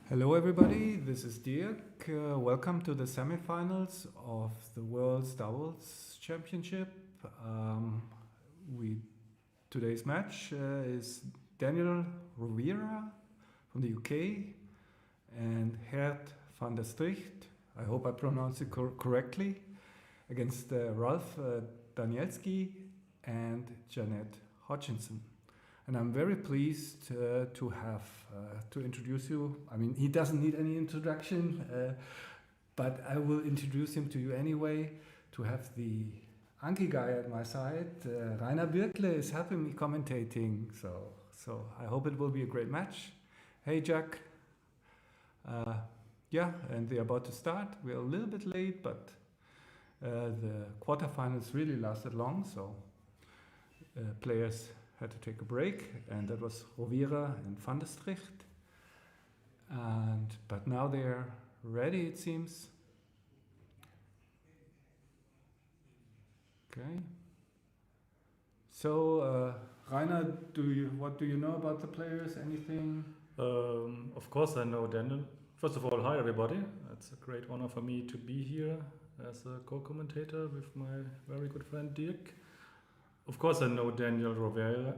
Hello everybody, this is Dirk. Welcome to the semifinals of the World's Doubles Championship. Today's match is Daniel Rovira from the UK and Gert van der Stricht, I hope I pronounced it correctly, against Ralph Danielski and Janet Hodgkinson. And I'm very pleased to have to introduce you. I mean, he doesn't need any introduction, but I will introduce him to you anyway. To have the Anki guy at my side, Rainer Birkle is helping me commentating. So I hope it will be a great match. Hey Jack. Yeah, and they're about to start. We're a little bit late, but the quarterfinals really lasted long, so players had to take a break, and that was Rovira and van der Stricht. But now they're ready, it seems. Okay. So, Rainer, what do you know about the players? Anything? Of course I know Daniel. First of all, hi everybody. It's a great honor for me to be here as a co-commentator with my very good friend Dirk. Of course I know Daniel Rovira.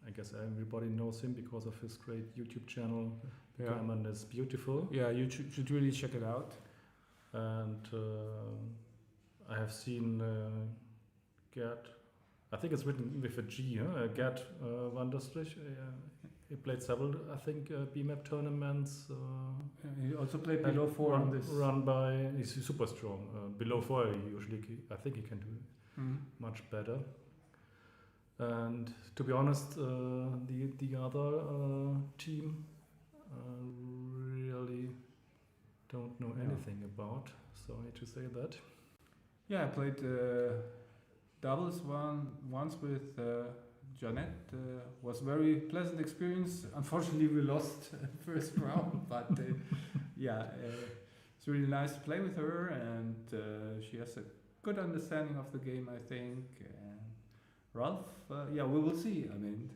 I guess everybody knows him because of his great YouTube channel, Backgammon is Beautiful. Yeah, you should really check it out. And I have seen Gert, I think it's written with a G, Gert van der Stricht. He played several, I think, BMAP tournaments. He also played below 4 on this. He's super strong. Below 4, I think he can do much better. And to be honest, the other team really don't know anything about, so I need to say that. Yeah, I played doubles once with Janet. Was very pleasant experience. Unfortunately, we lost first round, but it's really nice to play with her, and she has a good understanding of the game, I think. Ralph, we will see. I mean,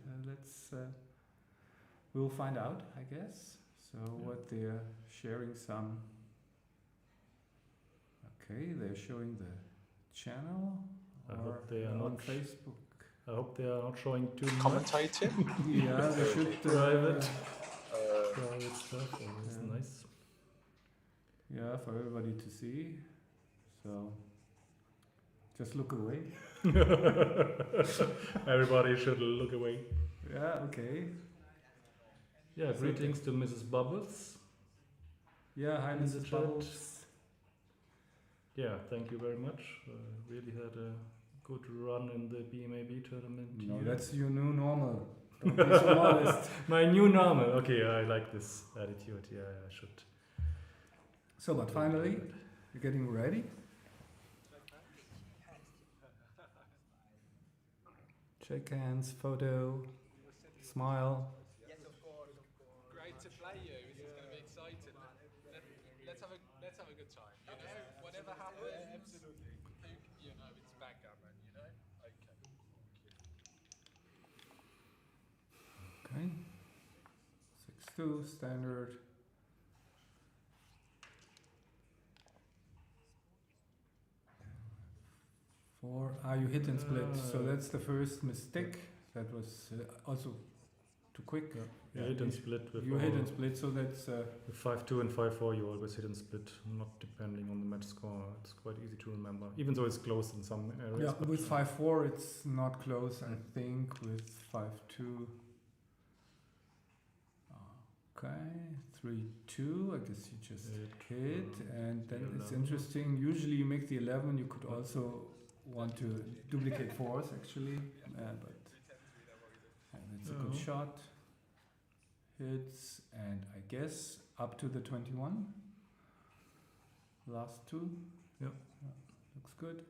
we'll find out, I guess. So what they're sharing some. Okay, they're showing the channel. I hope they are on not Facebook. I hope they are not showing too much. Commentating? Yeah, they should. Private stuff. It's nice. Yeah, for everybody to see. So just look away. Everybody should look away. Yeah, okay. Yeah, greetings to Mrs. Bubbles. Yeah, hi Mrs. Bubbles. Yeah, thank you very much. Really had a good run in the BMAB tournament. No, that's your new normal. Don't be so modest. My new normal. Okay, I like this attitude. Yeah, I should. So, but finally, you're getting ready. Shake hands, photo, smile. Yes, of course. Great to play you. This is going to be exciting. Let's have a good time. You know, whatever happens. Absolutely. You know, it's backgammon. You know. Okay. 6-2 standard. You hit and split, so that's the first mistake. That was also too quick. You hit and split with. You hit and split, so that's. With 5-2 and 5-4, you always hit and split, not depending on the match score. It's quite easy to remember, even though it's close in some areas. Yeah, with 5-4, it's not close. I think with 5-2. Okay, 3-2. I guess you just hit, and then it's interesting. Usually, you make the 11. You could also want to duplicate 4s actually, but that's a good shot. Hits, and I guess up to the 21. Last 2. Yeah. Looks good.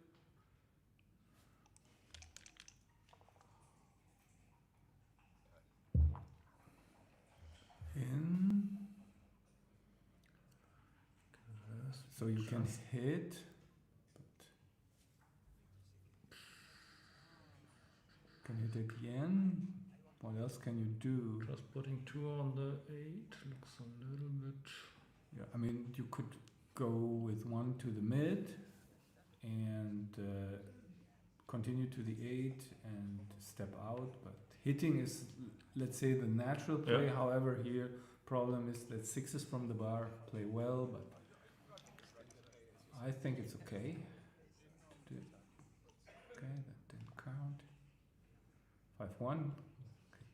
In. So you can hit. Can hit again. What else can you do? Just putting 2 on the 8 looks a little bit. Yeah, I mean, you could go with 1 to the mid and continue to the 8 and step out. But hitting is, let's say, the natural play. Yeah. However, here problem is that 6s from the bar play well, but I think it's okay. To do it. Okay, that didn't count. 5-1.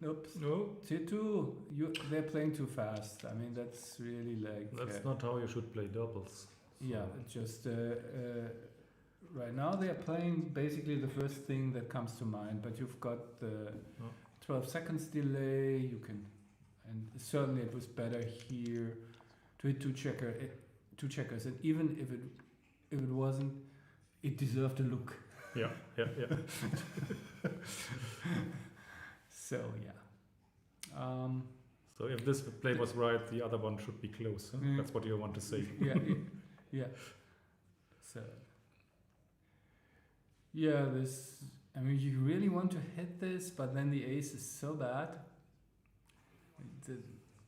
Oops. No, C2. They're playing too fast. I mean, that's really like. that's not how you should play doubles. Yeah, just right now they are playing basically the first thing that comes to mind. But you've got the 12 seconds delay. You can, and certainly it was better here to hit two checkers, and even if it wasn't, it deserved a look. Yeah. So yeah. So if this play was right, the other one should be close. Huh? That's what you want to say. Yeah. So yeah, this. I mean, you really want to hit this, but then the ace is so bad.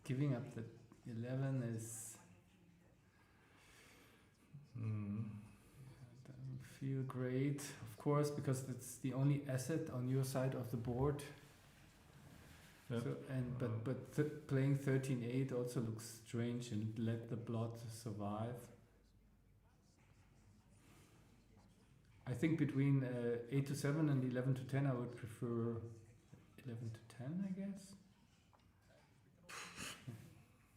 Giving up the 11 is. Doesn't feel great, of course, because it's the only asset on your side of the board. Yeah. So, but playing 13-8 also looks strange and let the blot survive. I think between 8 to 7 and 11 to 10, I would prefer 11 to 10, I guess.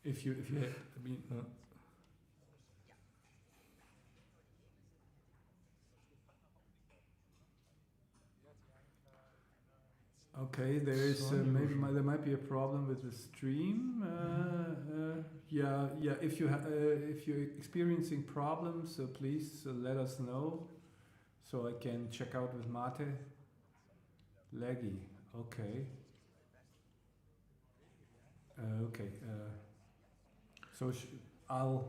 If you, I mean. Okay, there is there might be a problem with the stream. Yeah. If you're experiencing problems, please let us know, so I can check out with Mate. Laggy. Okay. Okay. So I'll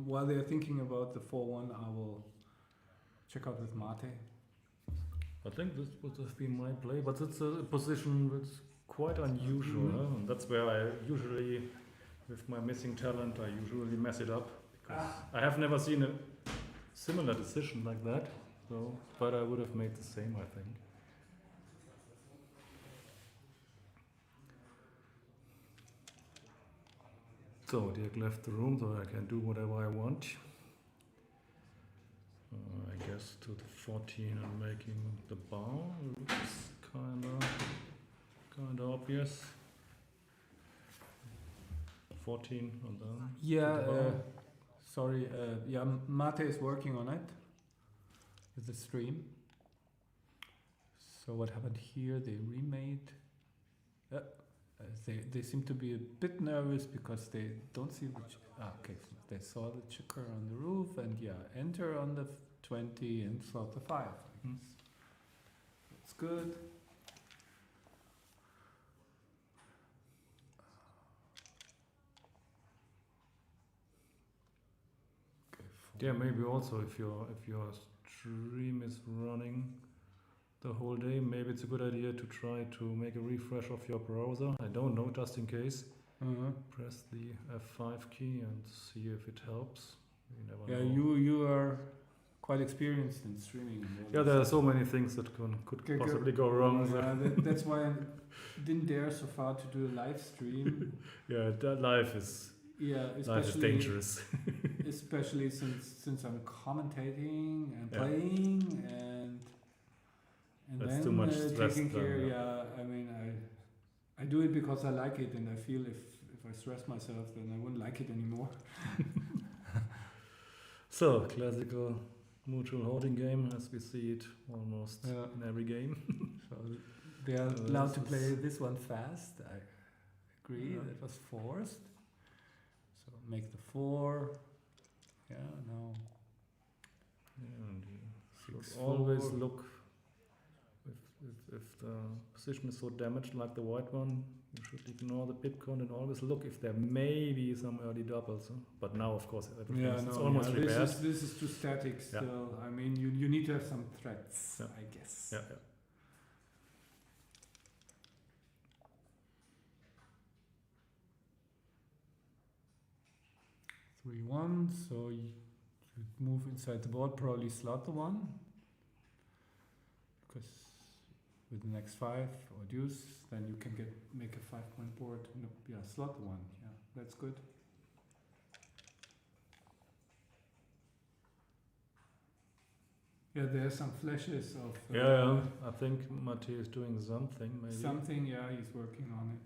while they're thinking about the 4-1, I will check out with Mate. I think this would have been my play, but it's a position that's quite unusual. Huh? And that's where I usually, with my missing talent, I usually mess it up. Because I have never seen a similar decision like that. So, but I would have made the same, I think. So Dirk left the room, so I can do whatever I want. I guess to the 14 and making the bar looks kinda obvious. 14 on the Yeah, sorry. Yeah, Mate is working on it with the stream. So what happened here? They remade. They seem to be a bit nervous because they don't see the. Okay, they saw the checker on the roof and enter on the 20 and flop the 5. That's good. Okay, yeah, maybe also if your stream is running the whole day, maybe it's a good idea to try to make a refresh of your browser. I don't know, just in case. Press the F5 key and see if it helps. You never know. You are quite experienced in streaming. Yeah, there are so many things that could possibly go wrong. That's why I didn't dare so far to do a live stream. Yeah, that life is dangerous. Especially since I'm commentating and playing and that's then too much stress. Taking care. I mean, I do it because I like it, and I feel if I stress myself, then I wouldn't like it anymore. So, classical mutual holding game, as we see it almost in every game. So they are allowed to play this one fast. I agree. That was forced. So make the 4. Yeah, no. Yeah, and you 6, should always 4. look if the position is so damaged like the white one. You should ignore the Bitcoin and always look if there may be some early doubles. Huh? But now, of course, it's almost repaired. This is too static still. I mean, you need to have some threats, I guess. Yeah. 3-1, so you move inside the board, probably slot the 1. Because with the next 5 or deuce, then you can make a 5-point board. No, yeah, slot the 1. Yeah, that's good. Yeah, there are some flashes of I think Matti is doing something. Maybe something. Yeah, he's working on it.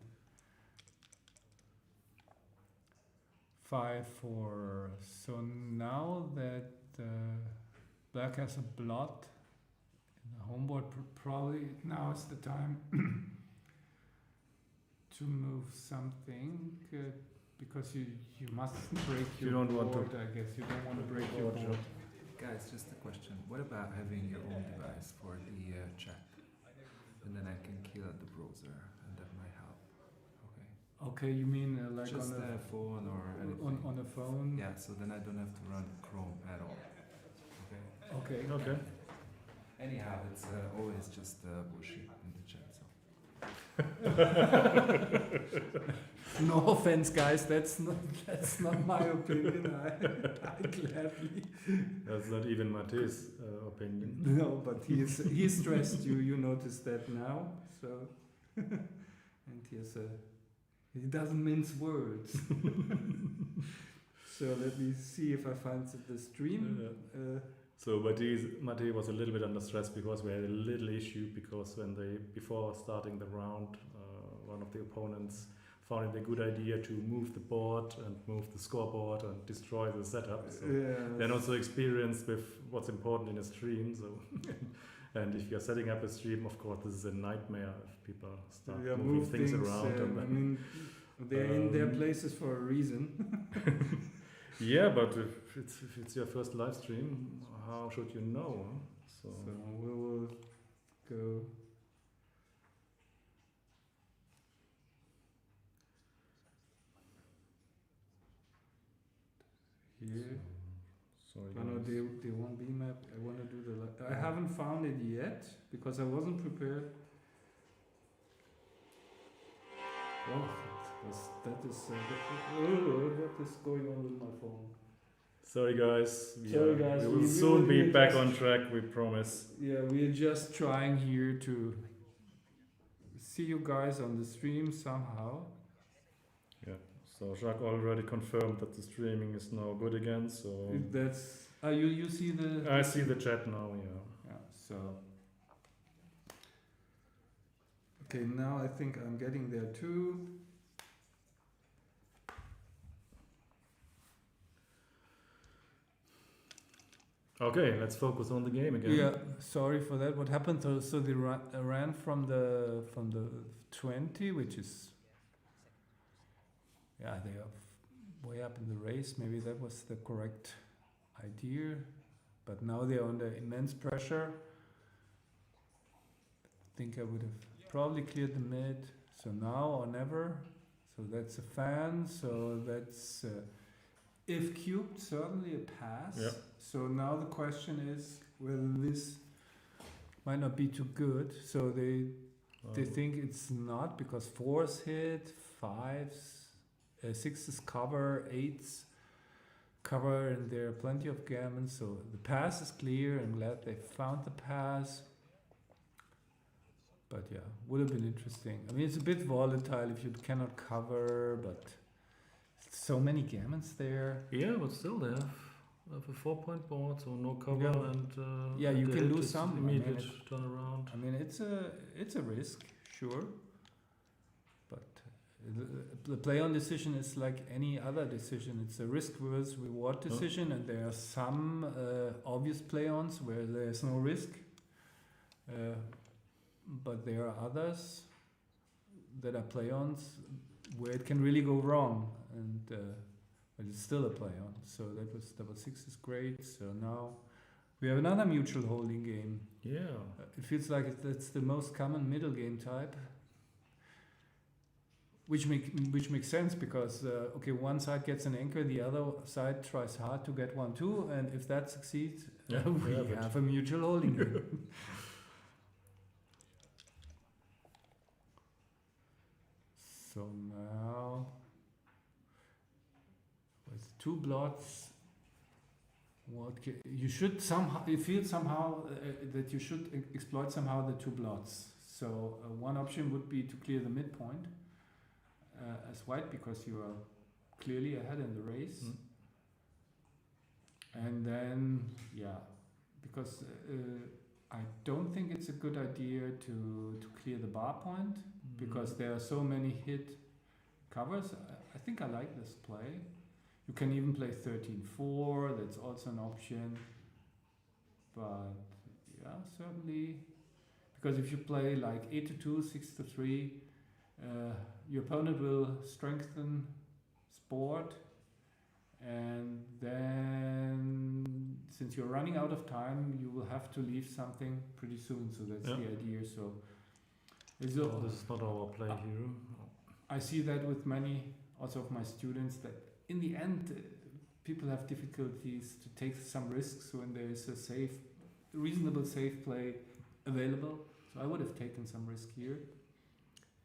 5 for. So now that black has a blot in the home board, probably now is the time to move something because you mustn't break your You don't board. want to I guess you don't want to break your board, board. Guys, just a question. What about having your own device for the chat? And then I can kill the browser, and that might help. Okay. Okay, you mean like Just on a phone or anything. on a phone? Yeah, so then I don't have to run Chrome at all. Okay. Okay. Okay. Anyhow, it's always just bullshit in the chat. So. No offense, guys. That's not my opinion. I gladly. That's not even Matti's opinion. No, but he stressed you. You noticed that now. So, and he doesn't mince words. So let me see if I find the stream. So Matti was a little bit under stress because we had a little issue because before starting the round, one of the opponents found it a good idea to move the board and move the scoreboard and destroy the setup. So they're not so experienced with what's important in a stream. So and if you're setting up a stream, of course, this is a nightmare if people start moving things around. And I mean, they're in their places for a reason. Yeah, but if it's your first live stream, how should you know? Huh? So we will go. Here. Sorry. Oh, no, they won't be map. I want to do the. I haven't found it yet because I wasn't prepared. Oh, that is. What is going on with my phone? Sorry guys. Sorry guys. We will soon be back on track. We promise. Yeah, we're just trying here to see you guys on the stream somehow. Yeah. So Jacques already confirmed that the streaming is now good again. So That's you see the. I see the chat now. Yeah. Yeah. So. Okay, now I think I'm getting there too. Okay, let's focus on the game again. Yeah, sorry for that. What happened? So they ran from the 20, which is they are way up in the race. Maybe that was the correct idea, but now they are under immense pressure. I think I would have probably cleared the mid. So now or never. So that's a fan. So that's if cubed, certainly a pass. Yeah. So now the question is whether this might not be too good. So they think it's not because 4s hit, 5s, 6s cover, 8s cover, and there are plenty of gammons. So the pass is clear. I'm glad they found the pass. But yeah, would have been interesting. I mean, it's a bit volatile if you cannot cover, but so many gammons there. Yeah, but still they have a 4-point board, so no cover Yeah. and Yeah, you the can hit lose is some. I immediate mean, turnaround. I mean, it's a risk, sure. But the play-on decision is like any other decision. It's a risk versus reward decision, and there are some obvious play-ons where there's no risk. But there are others that are play-ons where it can really go wrong, and but it's still a play-on. So that was double 6 is great. So now we have another mutual holding game. Yeah. It feels like that's the most common middle game type, which makes sense because okay, one side gets an anchor, the other side tries hard to get one too, and if that succeeds, we have a mutual holding game. So now, where's the two blots. You should somehow, you feel somehow that you should exploit somehow the two blots. So one option would be to clear the midpoint as white, because you are clearly ahead in the race. And then, yeah, because I don't think it's a good idea to clear the bar point, because there are so many hit covers. I think I like this play. You can even play 13-4, that's also an option. But yeah, certainly, because if you play like 8-2, 6-3, your opponent will strengthen board, and then since you're running out of time, you will have to leave something pretty soon. So that's the idea. So this is not our play here. I see that with many also of my students, that in the end people have difficulties to take some risks when there is a reasonable safe play available. So I would have taken some risk here.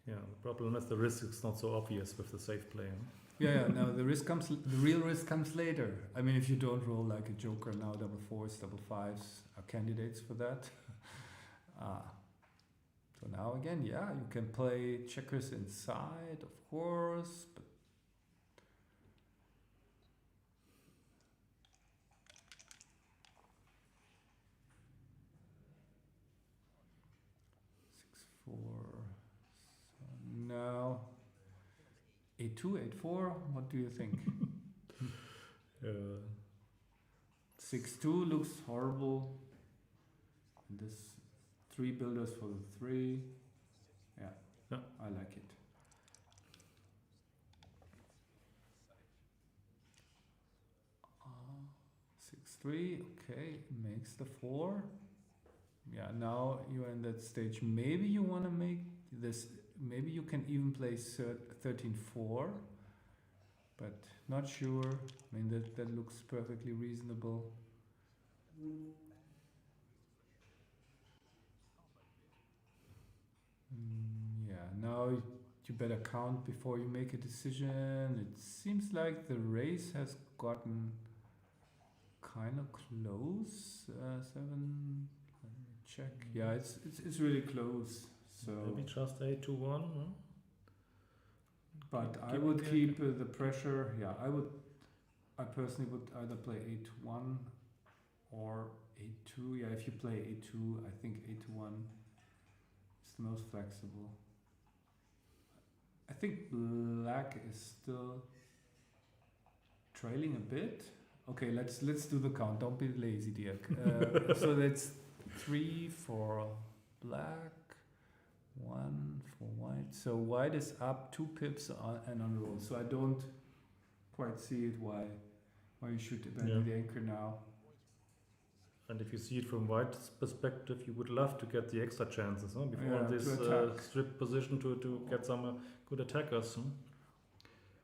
Yeah, the problem is the risk is not so obvious with the safe play. Yeah, no, the real risk comes later. I mean, if you don't roll like a joker now, double fours, double fives are candidates for that. So now again, yeah, you can play checkers inside, of course, but now 8-2, 8-4, what do you think? 6-2 looks horrible. And this 3 builders for the 3. Yeah, I like it. Uh, 6-3, okay, makes the 4. Yeah, now you're in that stage. Maybe you want to make this. Maybe you can even play 13-4, but not sure. I mean, that looks perfectly reasonable. Yeah, now you better count before you make a decision. It seems like the race has gotten kind of close. 7. Let me check. Yeah, it's really close. So maybe just 8-1. But I would keep the pressure. Yeah, I personally would either play 8-1 or 8-2. Yeah, if you play 8-2, I think 8-1 is the most flexible. I think black is still trailing a bit. Okay, let's do the count. Don't be lazy, Dirk. So that's 3 for black, 1 for white. So white is up 2 pips and on roll. So I don't quite see it why you should abandon the anchor now. And if you see it from white's perspective, you would love to get the extra chances before this strip position to get some good attackers.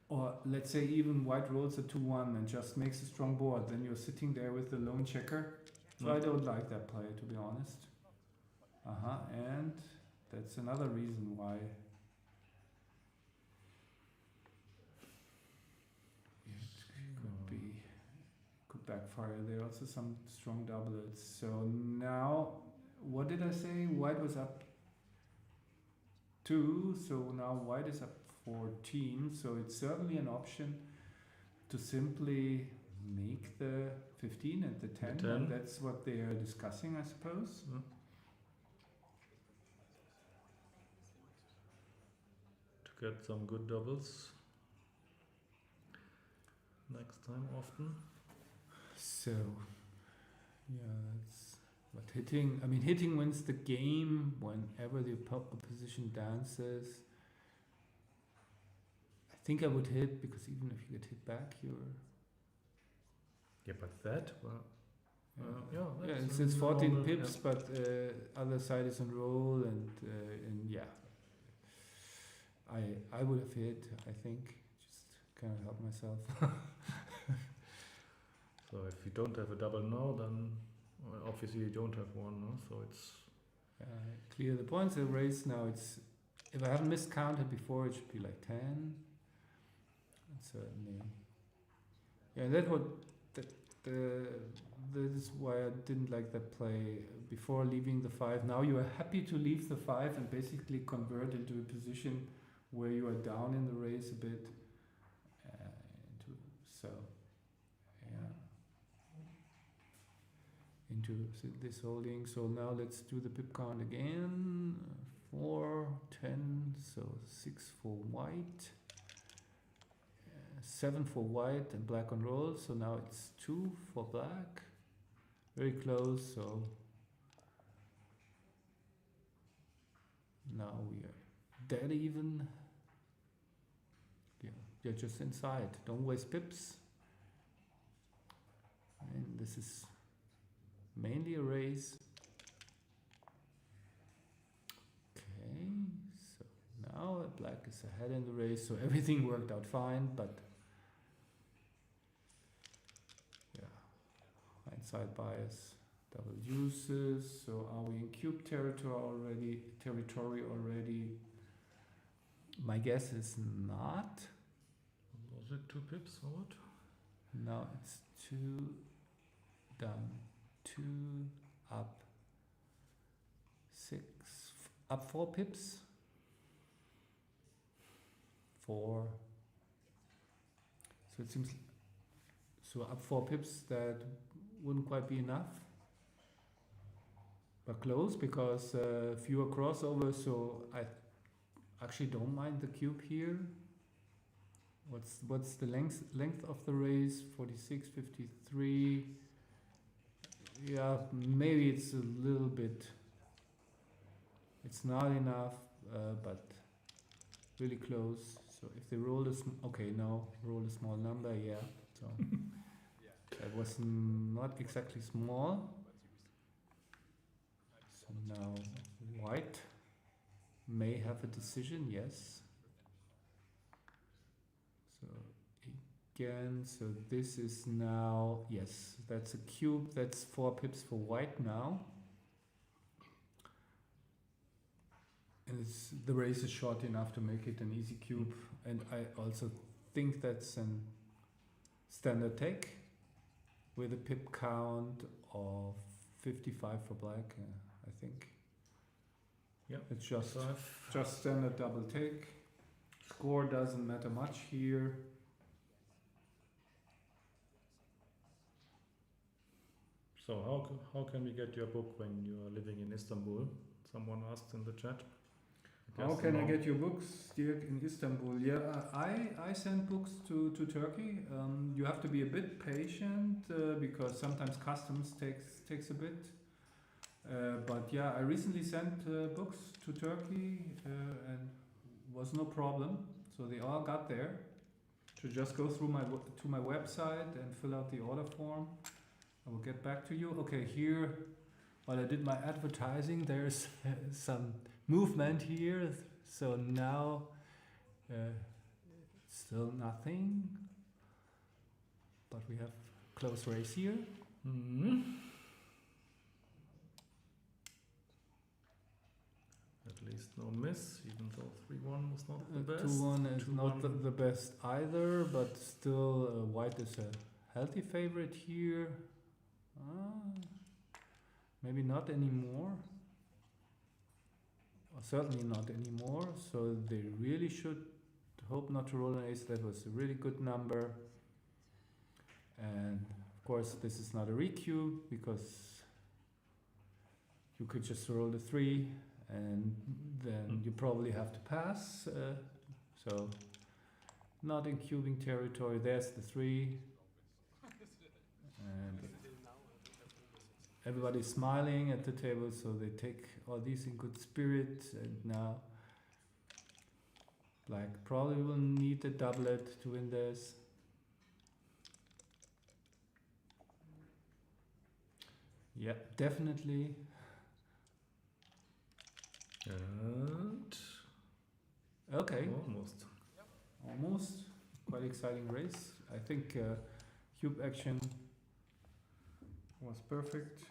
Or let's say even white rolls a 2-1 and just makes a strong board. Then you're sitting there with the lone checker. So I don't like that play, to be honest. And that's another reason why it could backfire. There are also some strong doublets. So now, what did I say? White was up 2, so now white is up 14. So it's certainly an option to simply make the 15 and the 10. And that's what they are discussing, I suppose. To get some good doubles next time often. So, yeah, that's what hitting. I mean, hitting wins the game whenever the opposition dances. I think I would hit, because even if you get hit back, you're. Yeah, but that. It's 14 pips, but other side is on roll, and yeah. I would have hit, I think. Just kind of help myself. So if you don't have a double now, then obviously you don't have one. So it's clear the points. The race now, it's, if I haven't miscounted before, it should be like 10. And certainly, Yeah, that is why I didn't like that play before leaving the 5. Now you are happy to leave the 5 and basically convert into a position where you are down in the race a bit. Into this holding. So now let's do the pip count again. 4, 10, so 6 for white. 7 for white and black on roll, so now it's 2 for black. Very close, so now we are dead even. Yeah, you're just inside. Don't waste pips. And this is mainly a race. Okay, so now black is ahead in the race, so everything worked out fine, but hindsight bias, double uses. So are we in cube territory already? My guess is not. Was it 2 pips or what? No, it's 2 down, 2 up, 6 up 4 pips. 4. So it seems so up 4 pips, that wouldn't quite be enough, but close, because fewer crossovers. So I actually don't mind the cube here. What's the length of the race? 46, 53. Yeah, maybe it's a little bit. It's not enough, but really close. So if they roll roll a small number, yeah. So that was not exactly small. So now white may have a decision, yes. So again, so this is now, yes, that's a cube, that's 4 pips for white now. And the race is short enough to make it an easy cube, and I also think that's an standard take with a pip count of 55 for black, I think. Yeah, it's just standard double take. Score doesn't matter much here. So how can we get your book when you are living in Istanbul? Someone asked in the chat. How can I get your books, Dirk, in Istanbul? Yeah, I send books to Turkey. You have to be a bit patient because sometimes customs takes a bit. But yeah, I recently sent books to Turkey and was no problem. So they all got there. To just go through my website and fill out the order form. I will get back to you. Okay, here, while I did my advertising, there's some movement here. So now, still nothing. But we have close race here. Mm-hmm. At least no miss, even though 3-1 was not the best. 2-1 is not the best either, but still white is a healthy favorite here. Maybe not anymore. Or certainly not anymore. So they really should hope not to roll an ace. That was a really good number. And of course this is not a recue because you could just roll the 3 and then you probably have to pass. So not in cubing territory. There's the 3. And everybody's smiling at the table, so they take all these in good spirit. And now black probably will need a doublet to win this. Yeah, definitely. And okay, almost. Quite exciting race. I think cube action was perfect.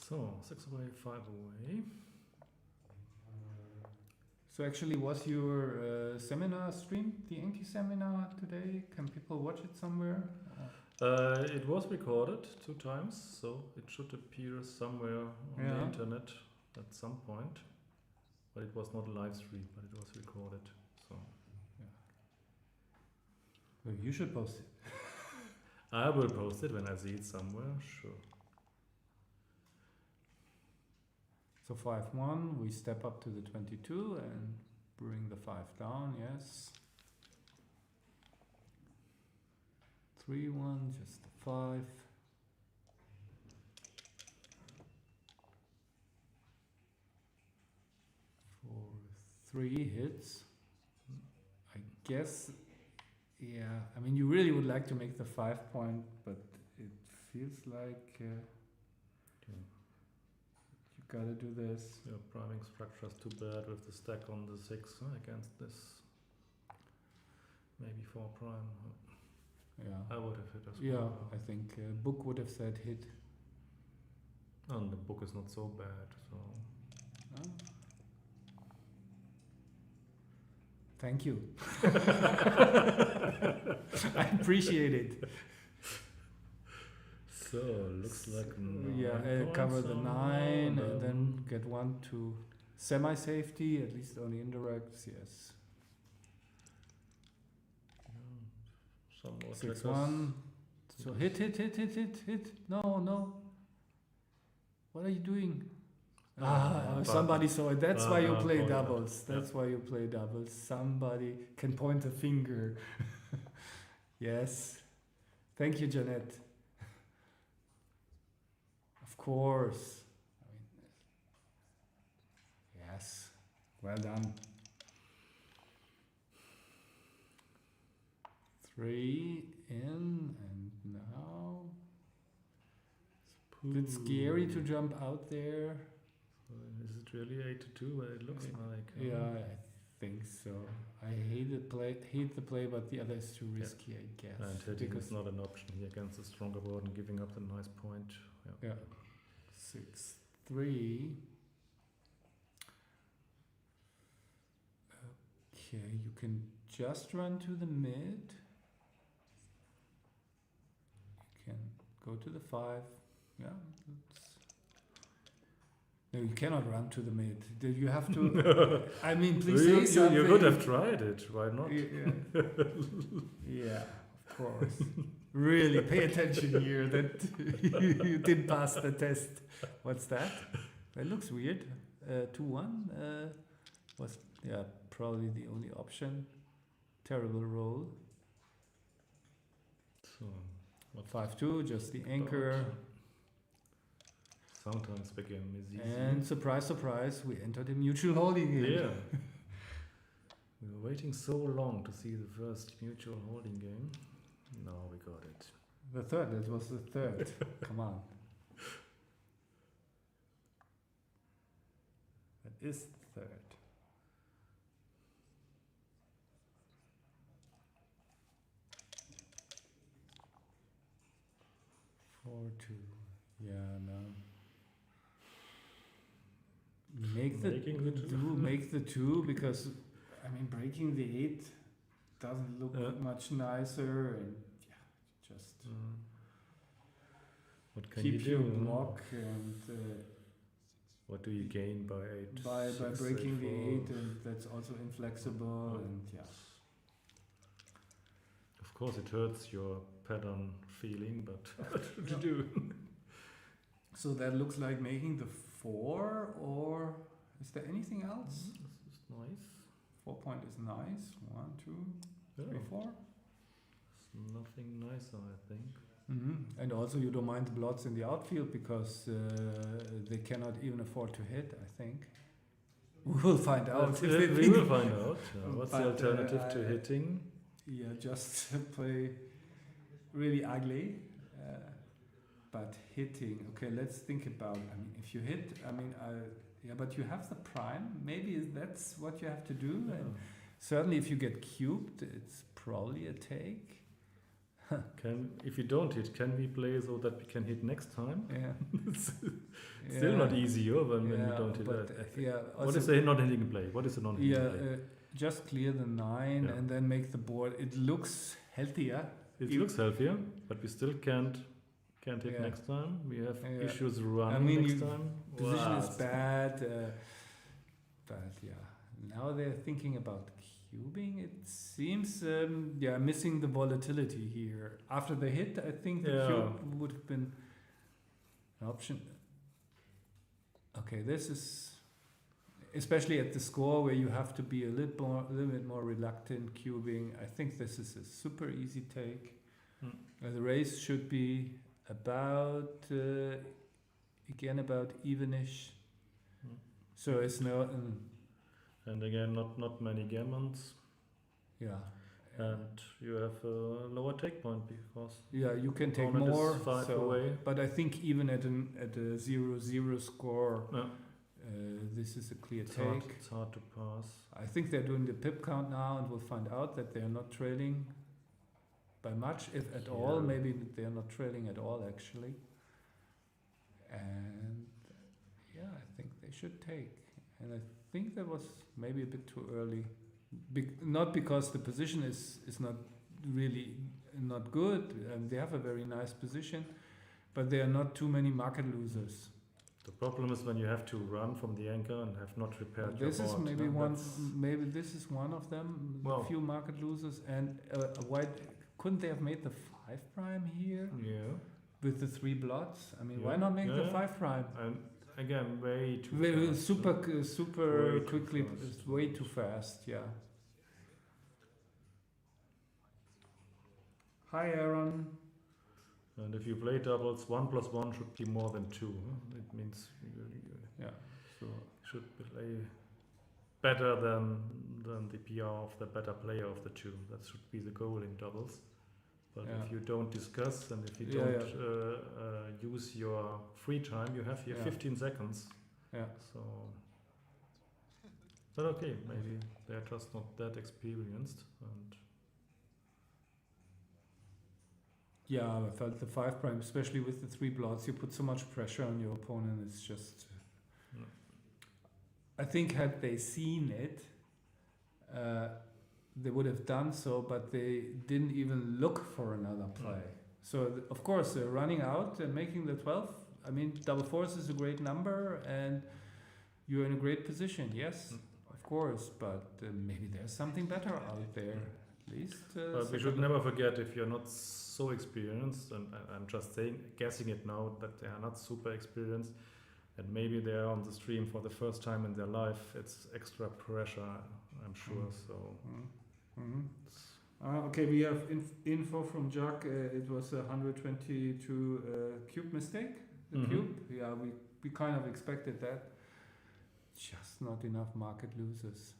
So 6 away, 5 away. So actually, was your seminar streamed, the Enki seminar today? Can people watch it somewhere? It was recorded 2 times, so it should appear somewhere on the internet at some point. But it was not live streamed, but it was recorded. So Well, you should post it. I will post it when I see it somewhere, sure. So 5-1, we step up to the 22 and bring the 5 down, yes. 3-1, just the 5. 4-3 hits. I guess, yeah, I mean, you really would like to make the 5 point, but it feels like you gotta do this. Your priming structure is too bad with the stack on the 6 against this. Maybe 4 prime. Yeah, I would have hit as well. yeah, I think book would have said hit. And the book is not so bad, so. Thank you. I appreciate it. So looks like Cover the 9 and and then get 1 to semi-safety, at least on the indirects, yes. Some more 6-1. So hit. No. What are you doing? Somebody saw it. That's why you play doubles. That's why you play doubles. Somebody can point a finger. Yes. Thank you, Jeanette. Of course. I mean, yes. Well done. 3 in, and now it's a bit scary to jump out there. Is it really 8-2? It looks like. Yeah, I think so. I hate the play, but the other is too risky, I guess. And hitting is not an option here against a stronger board and giving up the nice point. Yeah. 6-3. Okay, you can just run to the mid. You can go to the 5. Yeah. No, you cannot run to the mid. You have to. I mean, please say something. You could have tried it. Why not? Yeah, of course. Really, pay attention here that you didn't pass the test. What's that? That looks weird. 2-1 was probably the only option. Terrible roll. So 5-2, just the anchor. Sometimes big game is easy. And surprise, surprise, we entered a mutual holding game. Yeah. We were waiting so long to see the first mutual holding game. Now we got it. The third, that was the third. Come on. That is the third. Four, 2. Yeah, no. Make the 2 because I mean breaking the 8 doesn't look much nicer, and just what can keep you do? your block, and what do you gain by 8? by breaking the 8, and that's also inflexible, and of course it hurts your pattern feeling, but what should you do? So that looks like making the 4, or is there anything else? This is nice. 4 point is nice. 1, 2, 3, 4. There's nothing nicer, I think. And also you don't mind the blots in the outfield because they cannot even afford to hit, I think. We will find out. We will find out. What's the alternative to hitting? Yeah, just play really ugly. But hitting, okay, let's think about, I mean, if you hit, I mean, but you have the prime, maybe that's what you have to do. Yeah. And certainly if you get cubed, it's probably a take. If you don't hit, can we play so that we can hit next time? Yeah. It's still not easy when you don't hit but, that. also What is the non-hitting play? What is the non-hitting play? Just clear the 9 and then make the board. It looks healthier. It looks healthier, but we still can't hit next time. We have issues running next time. Position is bad, but now they're thinking about cubing. It seems missing the volatility here. After the hit, I think the cube would have been an option. Okay, this is especially at the score where you have to be a little bit more reluctant cubing. I think this is a super easy take. The race should be about evenish. So it's no. And again, not many gammons. Yeah. And you have a lower take point because you can take opponent more. is 5 away. But I think even at a 0-0 score, this is a clear take. It's hard to pass. I think they're doing the pip count now, and we'll find out that they're not trailing by much, if at all. Maybe they're not trailing at all, actually. And I think they should take. And I think that was maybe a bit too early. Not because the position is not really not good, and they have a very nice position, but there are not too many market losers. The problem is when you have to run from the anchor and have not repaired your board. This is maybe one. Maybe this is one of them. A few market losers, and white. Couldn't they have made the 5' here? Yeah. With the 3 blots. I mean, why not make the 5'? And again, way too fast. Super way quickly. Too it's way too fast. Yeah. Hi, Aaron. And if you play doubles, 1 + 1 should be more than 2. It means you should play better than the PR of the better player of the 2. That should be the goal in doubles. But if you don't discuss and if you don't use your free time, you have here 15 seconds. Yeah. So, but okay, maybe they're just not that experienced. And I felt the 5', especially with the 3 blots, you put so much pressure on your opponent. It's just. I think had they seen it, they would have done so, but they didn't even look for another play. So of course they're running out and making the 12. I mean, double fours is a great number, and you're in a great position. Yes, of course, but maybe there's something better out there. At least. But we should never forget, if you're not so experienced, and I'm just guessing it now, that they are not super experienced, and maybe they are on the stream for the first time in their life. It's extra pressure, I'm sure. So. Okay, we have info from Jack. It was a 122 cube mistake. The cube. Yeah, we kind of expected that. Just not enough market losers.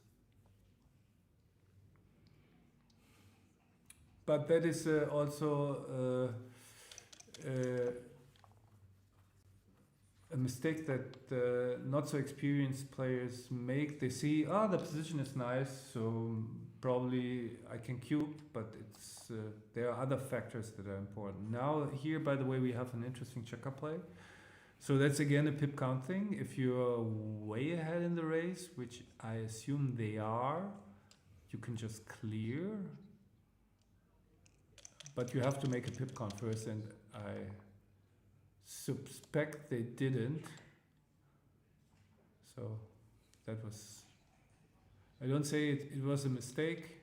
But that is also a mistake that not so experienced players make. They see, the position is nice, so probably I can cube, but it's there are other factors that are important. Now here, by the way, we have an interesting checker play. So that's again a pip count thing. If you're way ahead in the race, which I assume they are, you can just clear. But you have to make a pip count first, and I suspect they didn't. So that was. I don't say it was a mistake.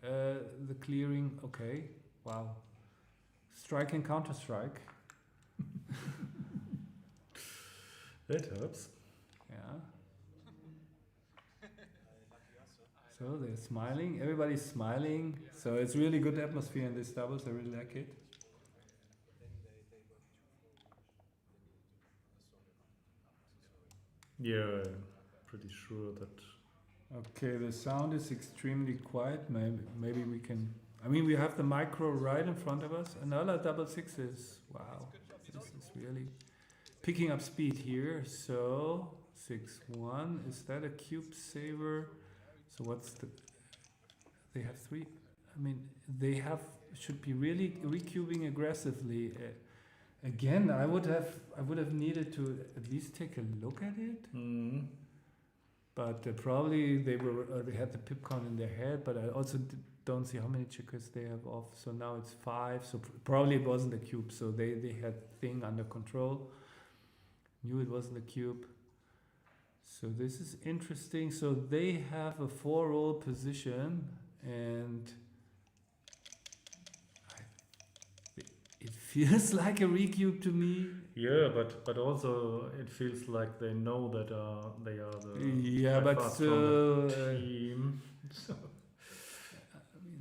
The clearing, okay, wow. Strike and counter strike. That helps. Yeah. So they're smiling. Everybody's smiling. So it's really good atmosphere in this doubles. I really like it. Yeah, pretty sure that. Okay, the sound is extremely quiet. Maybe we can. I mean, we have the micro right in front of us. Another double sixes. Wow, this is really picking up speed here. So 6-1. Is that a cube saver? So what's the? They have 3. I mean, they should be really recubing aggressively. Again, I would have needed to at least take a look at it. But probably they had the pip count in their head. But I also don't see how many checkers they have off. So now it's 5. So probably it wasn't a cube. So they had thing under control. Knew it wasn't a cube. So this is interesting. So they have a 4-roll position, and it feels like a recube to me. Yeah, but also it feels like they know that they are the by but far still, stronger team. So. I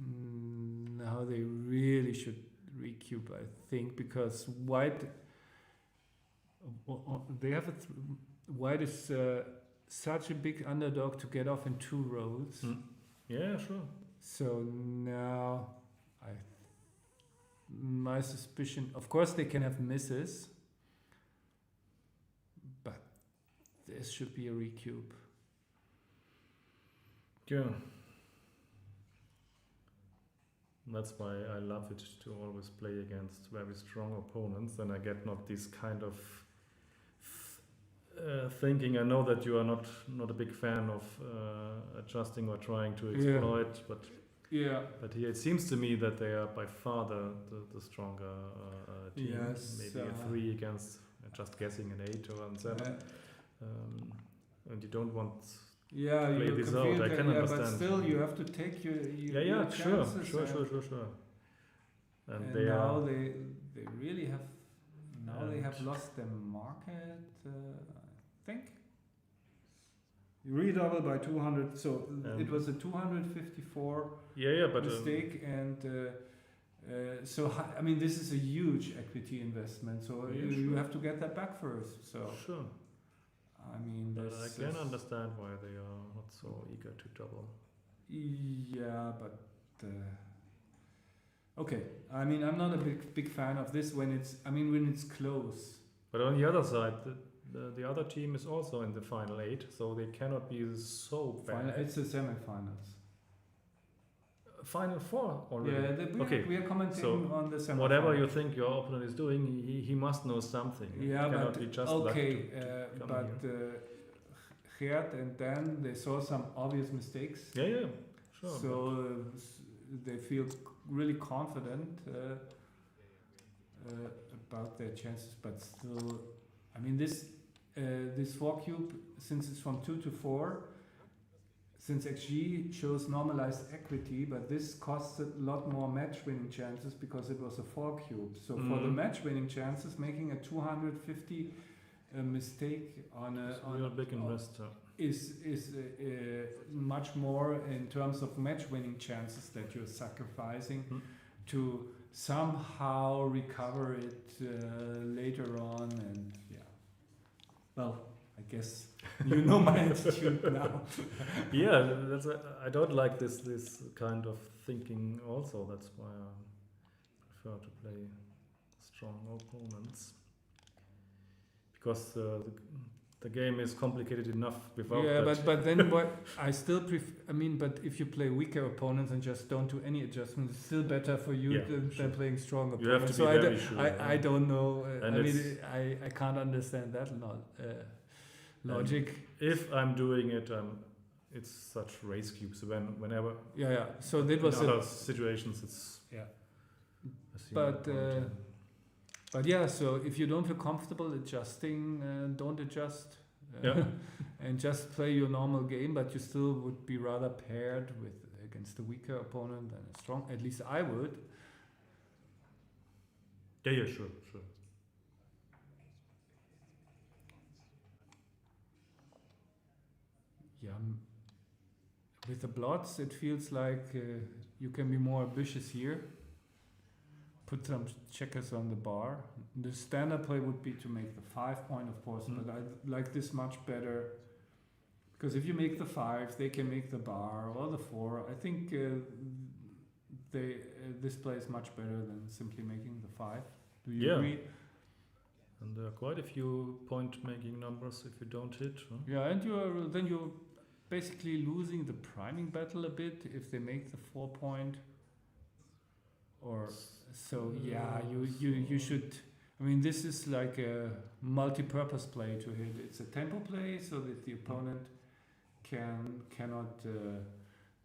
mean, now they really should recube, I think, because White they have White is such a big underdog to get off in 2 rows. Yeah, sure. So now my suspicion, of course they can have misses, but this should be a recube. Yeah. That's why I love it to always play against very strong opponents, and I get not this kind of thinking. I know that you are not a big fan of adjusting or trying to exploit, but here it seems to me that they are by far the stronger team. Yes, maybe a 3 against just guessing an 8 or a 7, and you don't want to play this out. I can understand. But still, you have to take your chances. Sure. And they now they really have. Now they have lost their market. I think you redouble by 200. So it was a 254 but mistake, and so I mean this is a huge equity investment. So you have to get that back first. So sure. I mean, but I can understand why they are not so eager to double. Yeah, but okay. I mean, I'm not a big fan of this when it's close. But on the other side, the other team is also in the final 8, so they cannot be so bad. It's the semifinals. Final 4 already. Yeah, we are commenting on the semifinals. Whatever you think your opponent is doing, he must know something. Yeah, it cannot be just okay. but Gert and Dan, they saw some obvious mistakes. Yeah, sure. So they feel really confident about their chances, but still, I mean, this 4 cube, since it's from 2 to 4, since XG shows normalized equity, but this costs a lot more match-winning chances because it was a 4 cube. So for the match-winning chances, making a 250 mistake on a real big investor is much more in terms of match-winning chances that you're sacrificing to somehow recover it later on, and well, I guess you know my attitude now. Yeah, I don't like this kind of thinking also. That's why I prefer to play strong opponents, because the game is complicated enough without that. but then I still prefer. I mean, but if you play weaker opponents and just don't do any adjustments, it's still better for you than playing strong opponents. You have to be very sure. I don't know. I can't understand that logic. If I'm doing it, it's such race cubes. Whenever. Yeah. So that was in other situations. It's But yeah, so if you don't feel comfortable adjusting, don't adjust. And just play your normal game, but you still would be rather paired against a weaker opponent than a strong. At least I would. Yeah, sure. Yeah, with the blots, it feels like you can be more ambitious here. Put some checkers on the bar. The standard play would be to make the 5 point, of course, but I like this much better, because if you make the 5, they can make the bar, or the 4. I think this play is much better than simply making the 5. Do you agree? And there are quite a few point-making numbers if you don't hit. Huh? Yeah, and you're basically losing the priming battle a bit if they make the 4 point. or so. Yeah, you should. I mean, this is like a multi-purpose play to hit. It's a tempo play, so that the opponent cannot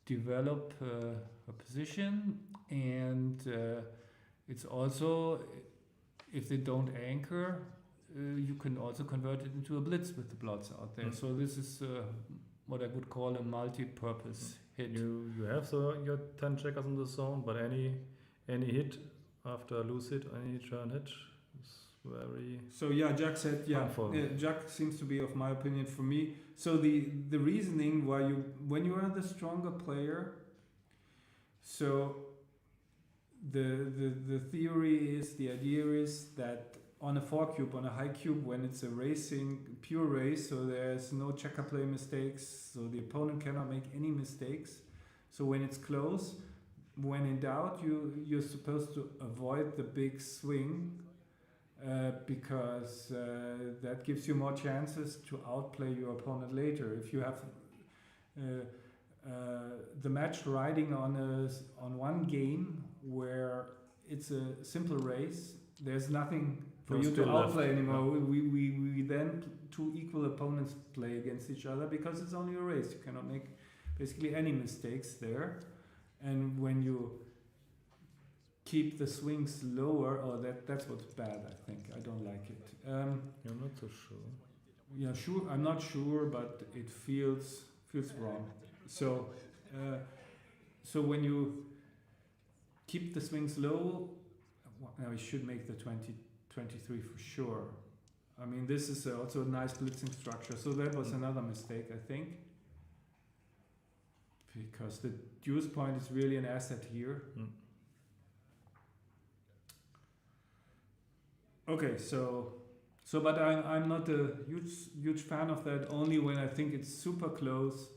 develop a position, and it's also, if they don't anchor, you can also convert it into a blitz with the blots out there. So this is what I would call a multi-purpose hit. You have your 10 checkers in the zone, but any hit after a loose hit, any turn hit is very. So yeah, Jack said harmful. Jack seems to be of my opinion for me. So the reasoning why when you are the stronger player, so the theory is, the idea is that on a 4 cube, on a high cube, when it's a pure race, so there's no checker play mistakes, so the opponent cannot make any mistakes. So when it's close, when in doubt, you're supposed to avoid the big swing, because that gives you more chances to outplay your opponent later. If you have the match riding on one game where it's a simple race, there's nothing for you to outplay anymore. We then two equal opponents play against each other because it's only a race. You cannot make basically any mistakes there. And when you keep the swings lower, that's what's bad, I think. I don't like it. I'm not so sure. Yeah, sure. I'm not sure, but it feels wrong. So when you keep the swings low, now we should make the 23 for sure. I mean, this is also a nice blitzing structure. So that was another mistake, I think, because the deuce point is really an asset here. Okay, so but I'm not a huge fan of that. Only when I think it's super close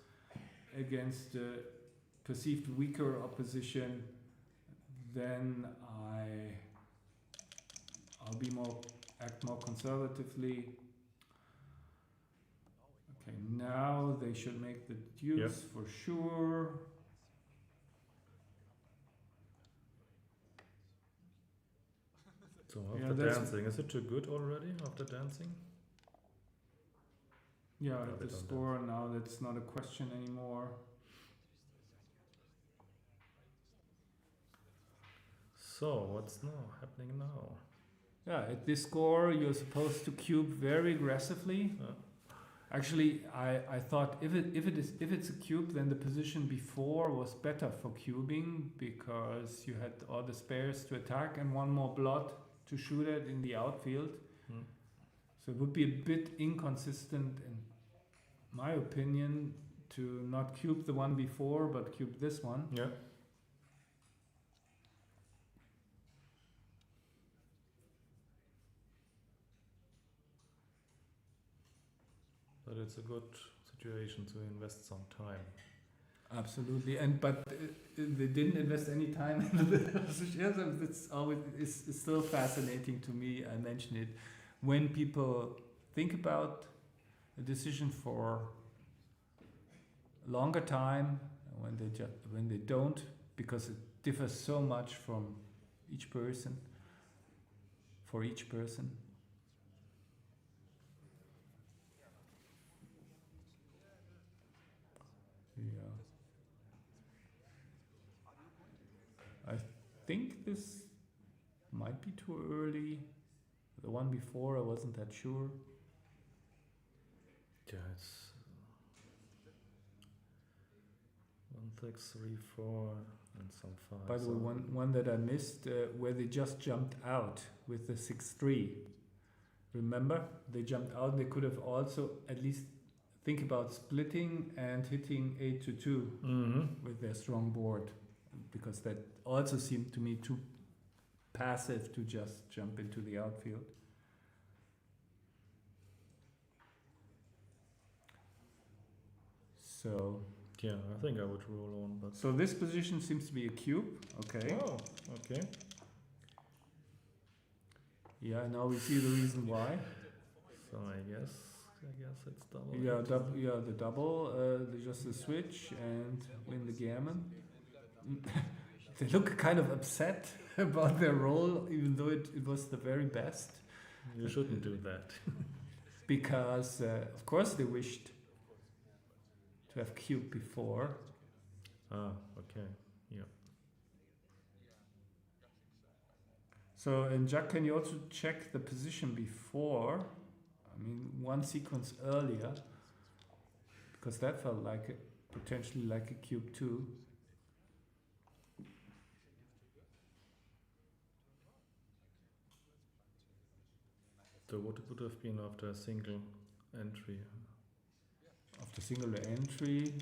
against perceived weaker opposition, then I'll act more conservatively. Okay, now they should make the deuce for sure. So after dancing, is it too good already after dancing? Yeah, the score now, that's not a question anymore. So what's happening now? Yeah, at this score you're supposed to cube very aggressively. Actually, I thought if it's a cube, then the position before was better for cubing because you had all the spares to attack and one more blot to shoot at in the outfield. So it would be a bit inconsistent, in my opinion, to not cube the one before but cube this one. Yeah. But it's a good situation to invest some time. Absolutely, but they didn't invest any time in the position. It's always is still fascinating to me. I mentioned it when people think about a decision for a longer time, when they don't, because it differs so much from each person. For each person. Yeah. I think this might be too early. The one before I wasn't that sure. Yeah, it's 1, 6, 3, 4, and some 5. By the way, one that I missed, where they just jumped out with the 6-3. Remember, they jumped out. They could have also at least think about splitting and hitting 8-2 with their strong board, because that also seemed to me too passive to just jump into the outfield. So yeah, I think I would roll on. But so this position seems to be a cube. Okay. Oh, okay. Yeah, now we see the reason why. So I guess it's double. Yeah, the double, just the switch and win the gammon. They look kind of upset about their role, even though it was the very best, You shouldn't do that. because of course they wished to have cube before. Ah, okay. Yeah. So, and Jack, can you also check the position before? I mean, one sequence earlier, because that felt like potentially like a cube too. So what would have been after a single entry? After single entry,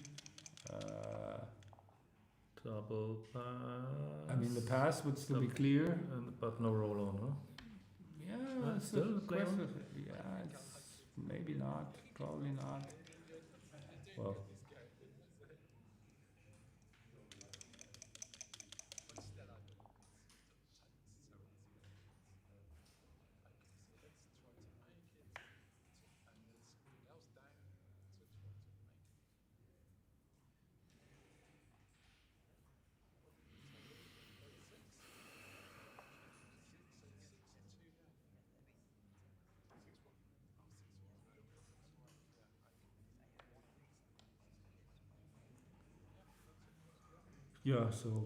Double pass. I mean, the pass would still be clear. But no roll on, huh? Yeah, it's still a play on? question. Yeah, it's maybe not, probably not. Well, yeah, so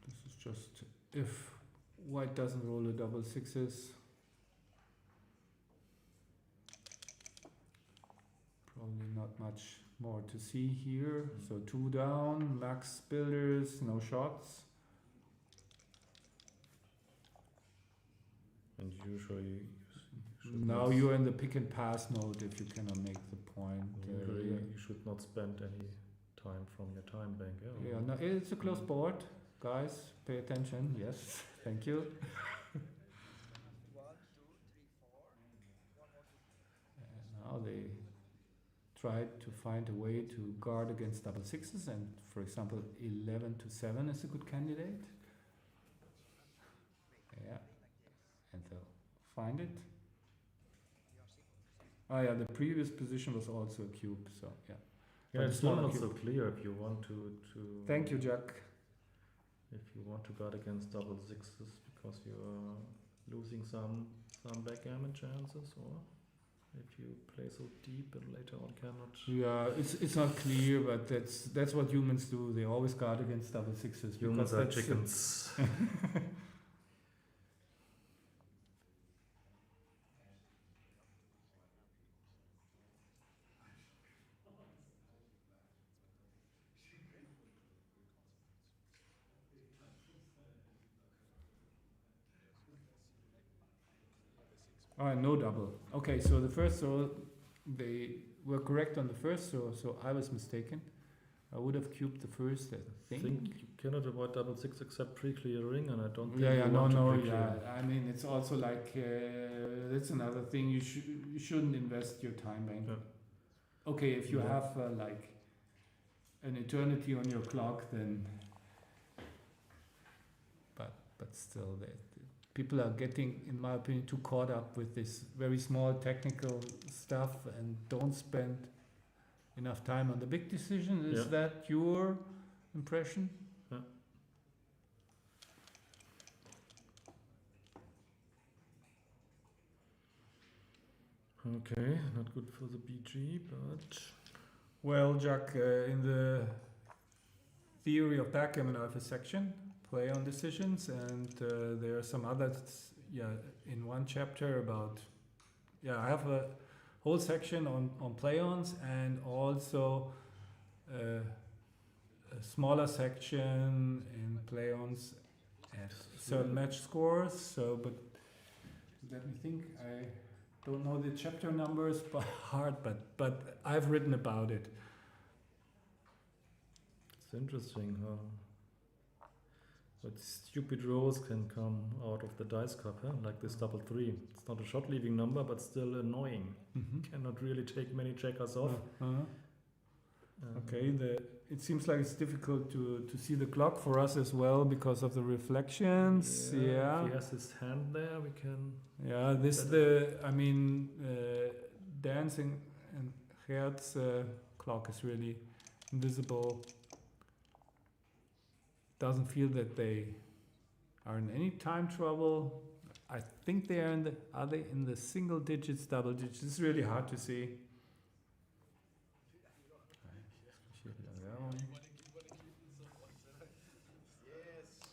this is just if white doesn't roll a double sixes. Probably not much more to see here. So 2 down, max builders, no shots. And usually you should Now not you're in the pick and pass mode if you cannot make the point. usually you should not spend any time from your time bank. Yeah, no, it's a close board. Guys, pay attention. Yes, thank you. And now they tried to find a way to guard against double sixes, and for example, 11 to 7 is a good candidate. Yeah, and they'll find it. Oh yeah, the previous position was also a cube, so yeah. Yeah, But it's it's still not not cute. so clear if you want to Thank you, Jack. if you want to guard against double sixes because you are losing some backgammon chances, or if you play so deep and later on cannot. Yeah, it's not clear, but that's what humans do. They always guard against double sixes. Humans because are that's chickens. No double. Okay, so the first row, they were correct on the first row, so I was mistaken. I would have cubed the first, I I think. think you cannot avoid double six except pre-clearing, and I don't think Yeah, you no, want to no, pre-clear. yeah. I mean, it's also like that's another thing. You shouldn't invest your time bank. Yeah. Okay, if you Yeah. have like an eternity on your clock, then. But still, people are getting, in my opinion, too caught up with this very small technical stuff and don't spend enough time on the big decision. Is Yeah. that your impression? Yeah. Okay, not good for the BG, but Well, Jack, in the theory of backgammon, I have a section, play on decisions, and there are some others, in one chapter about, I have a whole section on play-ons and also a smaller section in play-ons at certain match scores. So, but let me think, I don't know the chapter numbers by heart, but I've written about it. it's interesting how what stupid rolls can come out of the dice cup, huh? Like this double three. It's not a shot leaving number, but still annoying. Cannot really take many checkers off. Okay, it seems like it's difficult to see the clock for us as well because of the reflections. Yeah. If he has his hand there, we can. Yeah, dancing and Gert's clock is really invisible. Doesn't feel that are in any time trouble. I think they are are they in the single digits, double digits? It's really hard to see.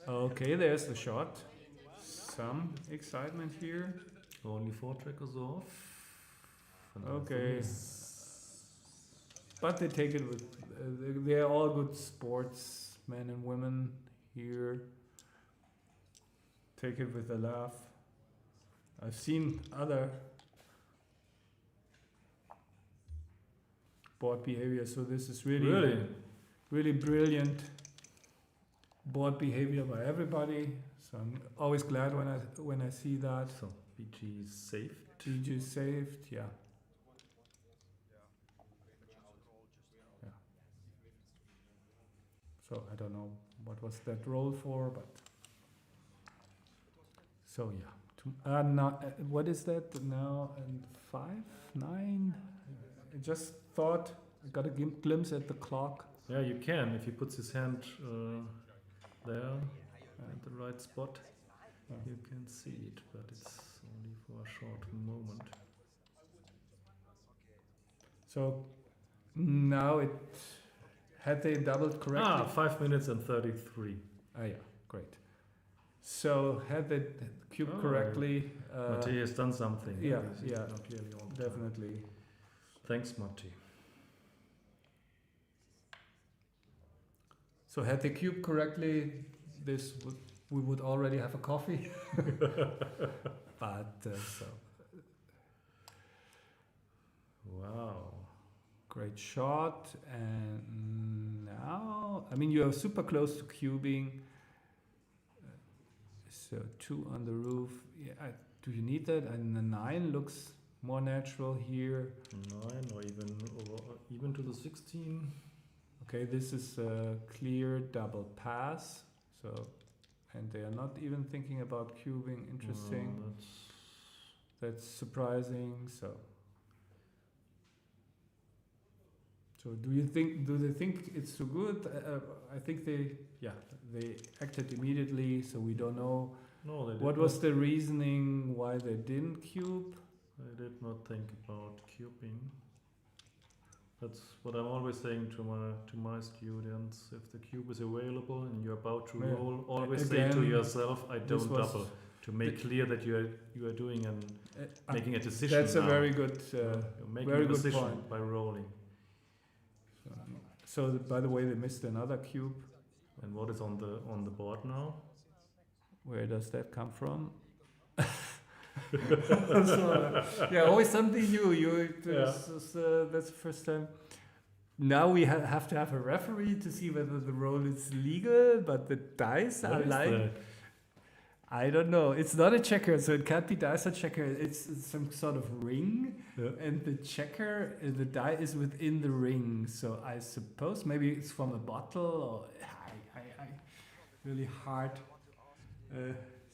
Okay, there's the shot. Some excitement here. Only 4 trackers off. Okay. But they take it with, they're all good sportsmen and women here. Take it with a laugh. I've seen other board behavior, so this is really brilliant board behavior by everybody. So I'm always glad when I see that. So BG saved. BG saved, yeah. So I don't know what was that roll for, but so yeah. What is that now? And 5, 9. I just thought I got a glimpse at the clock. Yeah, you can if he puts his hand there at the right spot. You can see it, but it's only for a short moment. So now it. Had they doubled correctly? 5 minutes and 33. Ah, yeah, great. So had they cubed correctly? Matti has done something. Yeah, He's yeah, not clearly all the time. definitely. Thanks, Matti. So had they cubed correctly, we would already have a coffee. But so. Wow. Great shot, and now, I mean, you are super close to cubing. So 2 on the roof. Yeah, do you need that? And the 9 looks more natural here. 9 or even to the 16. Okay, this is a clear double pass. So, and they are not even thinking about cubing. Interesting. That's surprising. So do they think it's too good? I think they acted immediately, so we don't know. No, they did what was the reasoning why they didn't cube? I did not think about cubing. That's what I'm always saying to my students. If the cube is available and you're about to roll, always Again, say to yourself, I don't double. To make clear that you are doing and making a decision. That's now. A very good, you're making very a good decision point. by rolling. So by the way, they missed another cube. And what is on the board now? Where does that come from? So, yeah, always something new. That's the first time. Now we have to have a referee to see whether the roll is legal, but the dice are like. I don't know. It's not a checker, so it can't be dice or checker. It's some sort of ring, and the checker, the die is within the ring. So I suppose maybe it's from a bottle, or I really hard.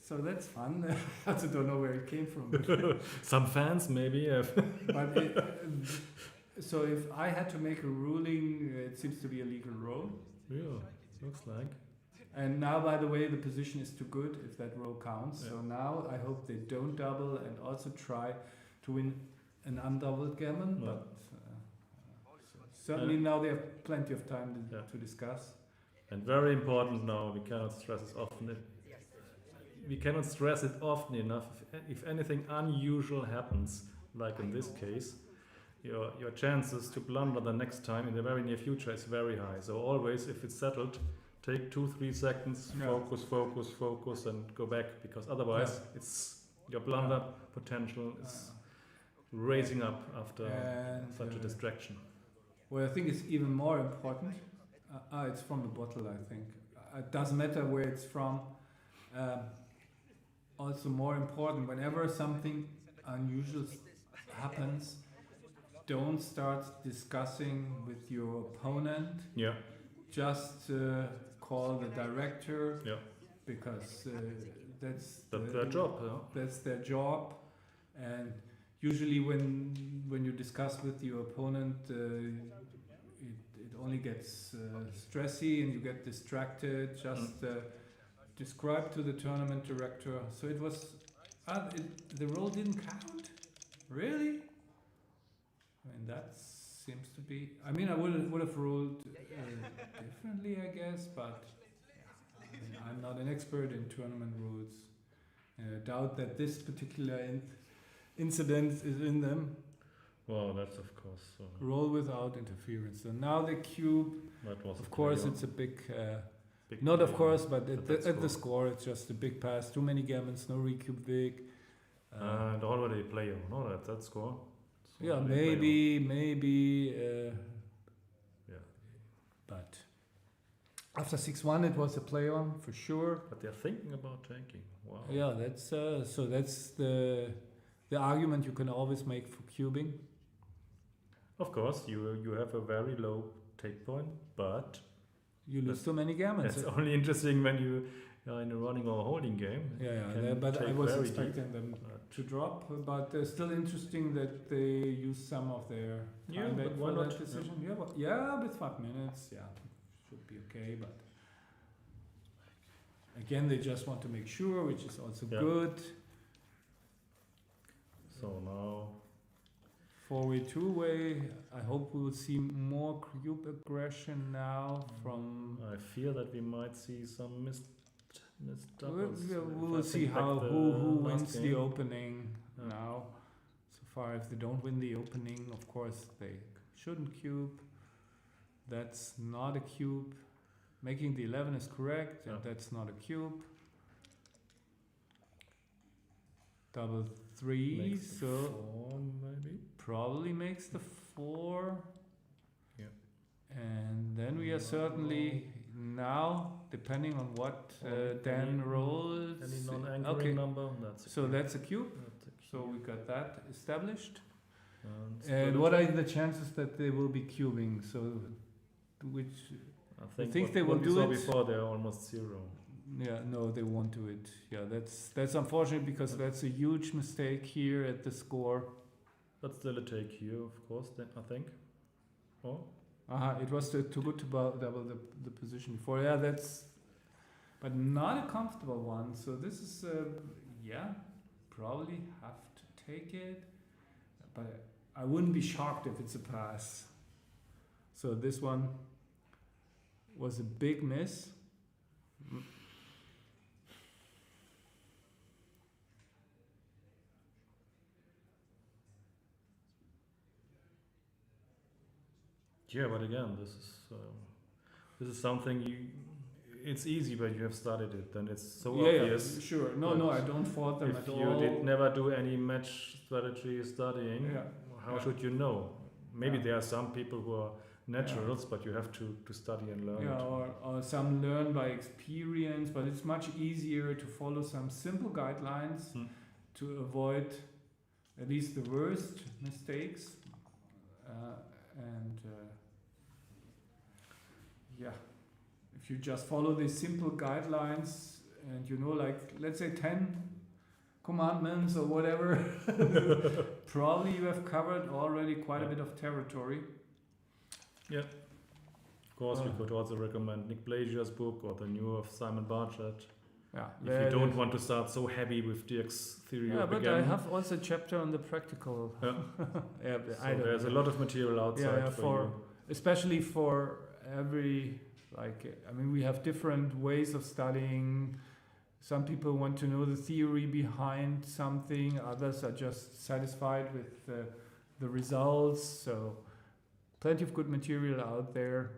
So that's fun. I also don't know where it came from. Some fans maybe have. But so if I had to make a ruling, it seems to be a legal roll. Yeah, looks like. And now, by the way, the position is too good if that roll counts. So now I hope they don't double and also try to win an undoubled gammon. But certainly now they have plenty of time to discuss. And very important now, we cannot stress it often enough. If anything unusual happens, like in this case, your chances to blunder the next time in the very near future is very high. So always, if it's settled, take 2-3 seconds, focus, and go back, because otherwise it's your blunder potential is raising up after such a distraction. Well, I think it's even more important. It's from the bottle, I think. It doesn't matter where it's from. Also more important, whenever something unusual happens, don't start discussing with your opponent. Yeah. Just call the director, because that's their job. That's their job, and usually when you discuss with your opponent, it only gets stressy and you get distracted. Just described to the tournament director. So it was the roll didn't count. Really? I mean that seems to be. I mean I would have rolled differently, I guess, but yeah, I mean, I'm not an expert in tournament rules. I doubt that this particular incident is in them. Well, that's of course. Roll without interference. So now the cube. That was. Of course, it's a big. big Not of play course, on but that at the score, it's just a big pass. Too many gammons, no recube big. And already play on. No, that's that score. So Yeah, they play maybe. Yeah. But after 6-1, it was a play on for sure. But they're thinking about tanking. Wow. Yeah, that's so. That's the argument you can always make for cubing. Of course, you have a very low take point, but You lose too many gammons. it's only interesting when you are in a running or holding game. Yeah, but I take was very expecting them to drop. But still interesting that they use some of their Yeah, time back but why for that not? decision. Yeah, with 5 minutes, should be okay. But again, they just want to make sure, which is also Yeah. good. So now 4-way, 2-way. I hope we will see more cube aggression now from. I fear that we might see some missed doubles. We if will I see think back how the who last wins the game. opening Yeah. now. So far, if they don't win the opening, of course they shouldn't cube. That's not a cube. Making the 11 is correct, and Yeah. that's not a cube. Double 3, Makes the so 4 maybe. probably makes the 4. Yeah. And then we are certainly now, depending on what Dan rolls. Any non-anchoring Okay, number? That's a so cube. that's a cube. That's a So cube. we got that established. And And what are the chances that they will be cubing? So, which, I think, think what, they will what we do saw it? before, they're almost 0. yeah, no, they won't do it. Yeah, that's unfortunate because that's a huge mistake here at the score. But still a take here, of course, then, I think. Oh, It was too good to double the position before. Yeah, but not a comfortable one. So this is, probably have to take it. But I wouldn't be shocked if it's a pass. So this one was a big miss. yeah, but again, this is something it's easy when you have studied it, and it's so obvious. Yeah, sure. No, I don't fault them If at you all. did never do any match strategy studying, Yeah. how Yeah. should you know? Maybe Yeah. there are some people who are naturals, but you have to study and learn Yeah, it. or some learn by experience, but it's much easier to follow some simple guidelines to avoid at least the worst mistakes. If you just follow these simple guidelines and like let's say 10 commandments or whatever, probably you have covered already quite a bit of territory. Of course, we could also recommend Nick Blazier's book or the new of Simon Barchett. Yeah, If you don't want to start so heavy with Dirk's theory of but backgammon. I have also a chapter on the practical. Yeah. But So there's a lot of material outside for you. especially for every we have different ways of studying. Some people want to know the theory behind something. Others are just satisfied with the results. So plenty of good material out there.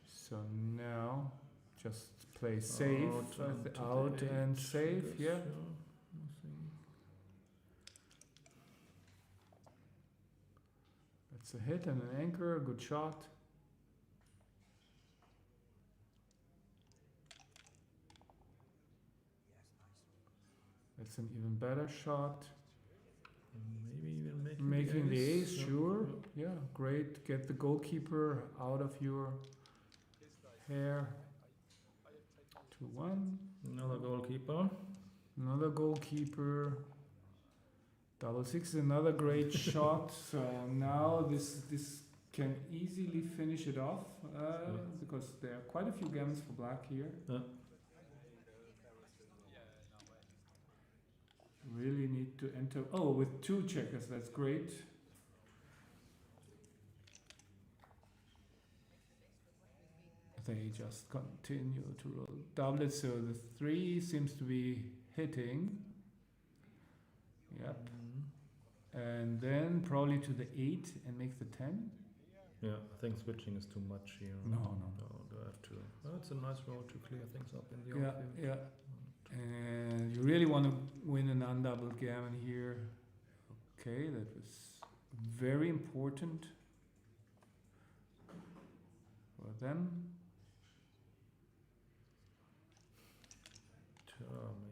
So now, just play safe, out and safe, yeah. That's a hit and an anchor, a good shot. That's an even better shot. Maybe we'll Making the ace, yeah. sure. Yeah, great. Get the goalkeeper out of your hair. 2-1. Another goalkeeper. Another goalkeeper. Double 6 is another great shot. So now this can easily finish it off. The because there are quite a few gammons for black here. Really need to enter. Oh, with 2 checkers, that's great. They just continue to roll doublets, so the 3 seems to be hitting. Yep. And then probably to the 8 and make the 10. Yeah, I think switching is too much here. No. Do I have to? Oh, it's a nice roll to clear things up in the Yeah, outfield. yeah. And you really want to win an undoubled gammon here. Okay, that was very important for them.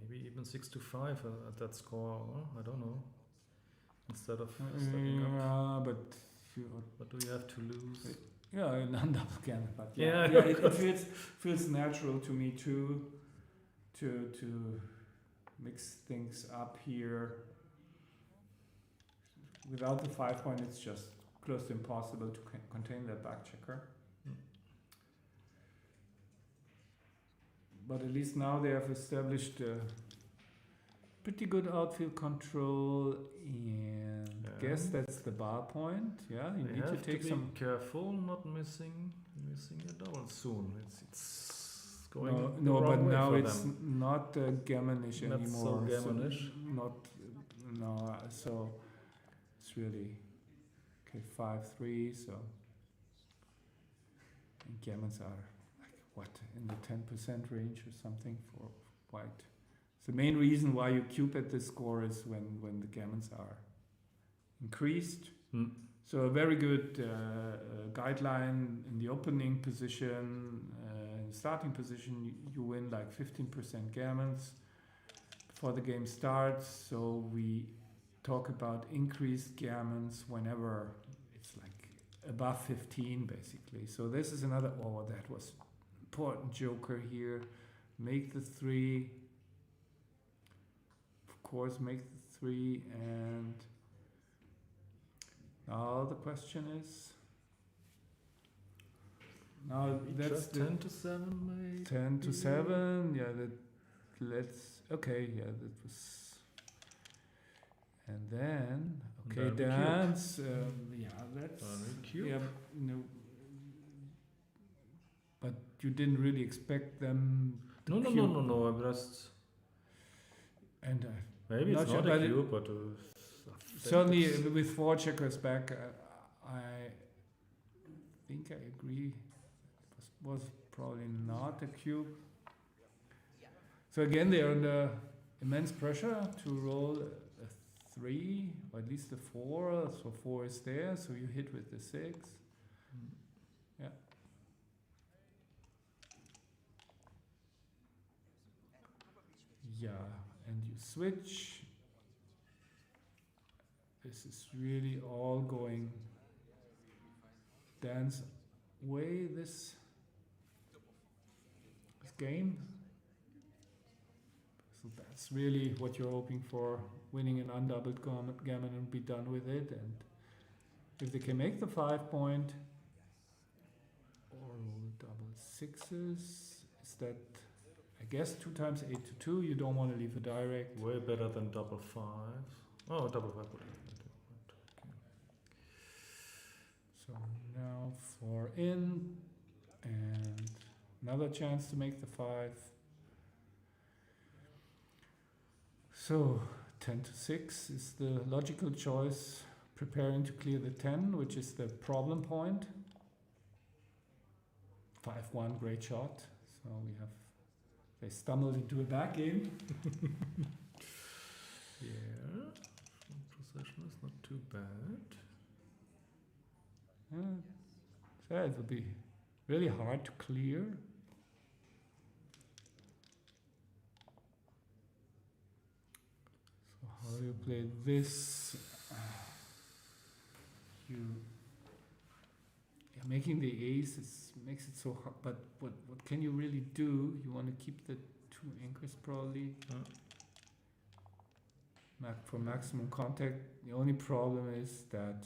Maybe even 6-5 at that score. I don't know. Instead of stepping up. Yeah, but What do you have to lose? yeah, an undoubled gammon. But Yeah, it feels natural to me too, to mix things up here. Without the 5 point, it's just close to impossible to contain that back checker. But at least now they have established pretty good outfield control, and I guess that's the bar point. Yeah, you need to take some. Careful, not missing a double soon. It's going the no, but wrong way now for it's them. not gammonish Not anymore. so gammonish. So it's really okay. 5-3. So and gammons are like what in the 10% range or something for white. The main reason why you cube at this score is when the gammons are increased. So a very good guideline in the opening position, in the starting position, you win like 15% gammons before the game starts. So we talk about increased gammons whenever it's like above 15 basically. So this is another, that was important joker here. Make the 3. Course, make the 3, and now the question is that's just 10-7 maybe. 10-7. Yeah, that was, and then Very dance. That's Very cute. yeah, no, but you didn't really expect them. To No. I'm just. And Maybe not it's sure, not a but cube, but certainly with 4 checkers back, I think I agree. It was probably not a cube. So again, they are under immense pressure to roll a 3, or at least a 4. So 4 is there, so you hit with the 6. Yeah. Yeah. And you switch. This is really all going Dan's way this game. So that's really what you're hoping for, winning an undoubled gammon and be done with it. And if they can make the 5 point or roll double 6s, is that, I guess 2 times 8 to 2, you don't want to leave a direct. way better than double 5s. Oh, double 5 would have been different. Okay. So now 4 in, and another chance to make the 5. So 10-6 is the logical choice, preparing to clear the 10, which is the problem point. 5-1, great shot. So they stumbled into a back game. Yeah, possession is not too bad. So it will be really hard to clear. So how do you play this? Making the ace makes it so hard, but what can you really do? You want to keep the 2 anchors probably. For maximum contact. The only problem is that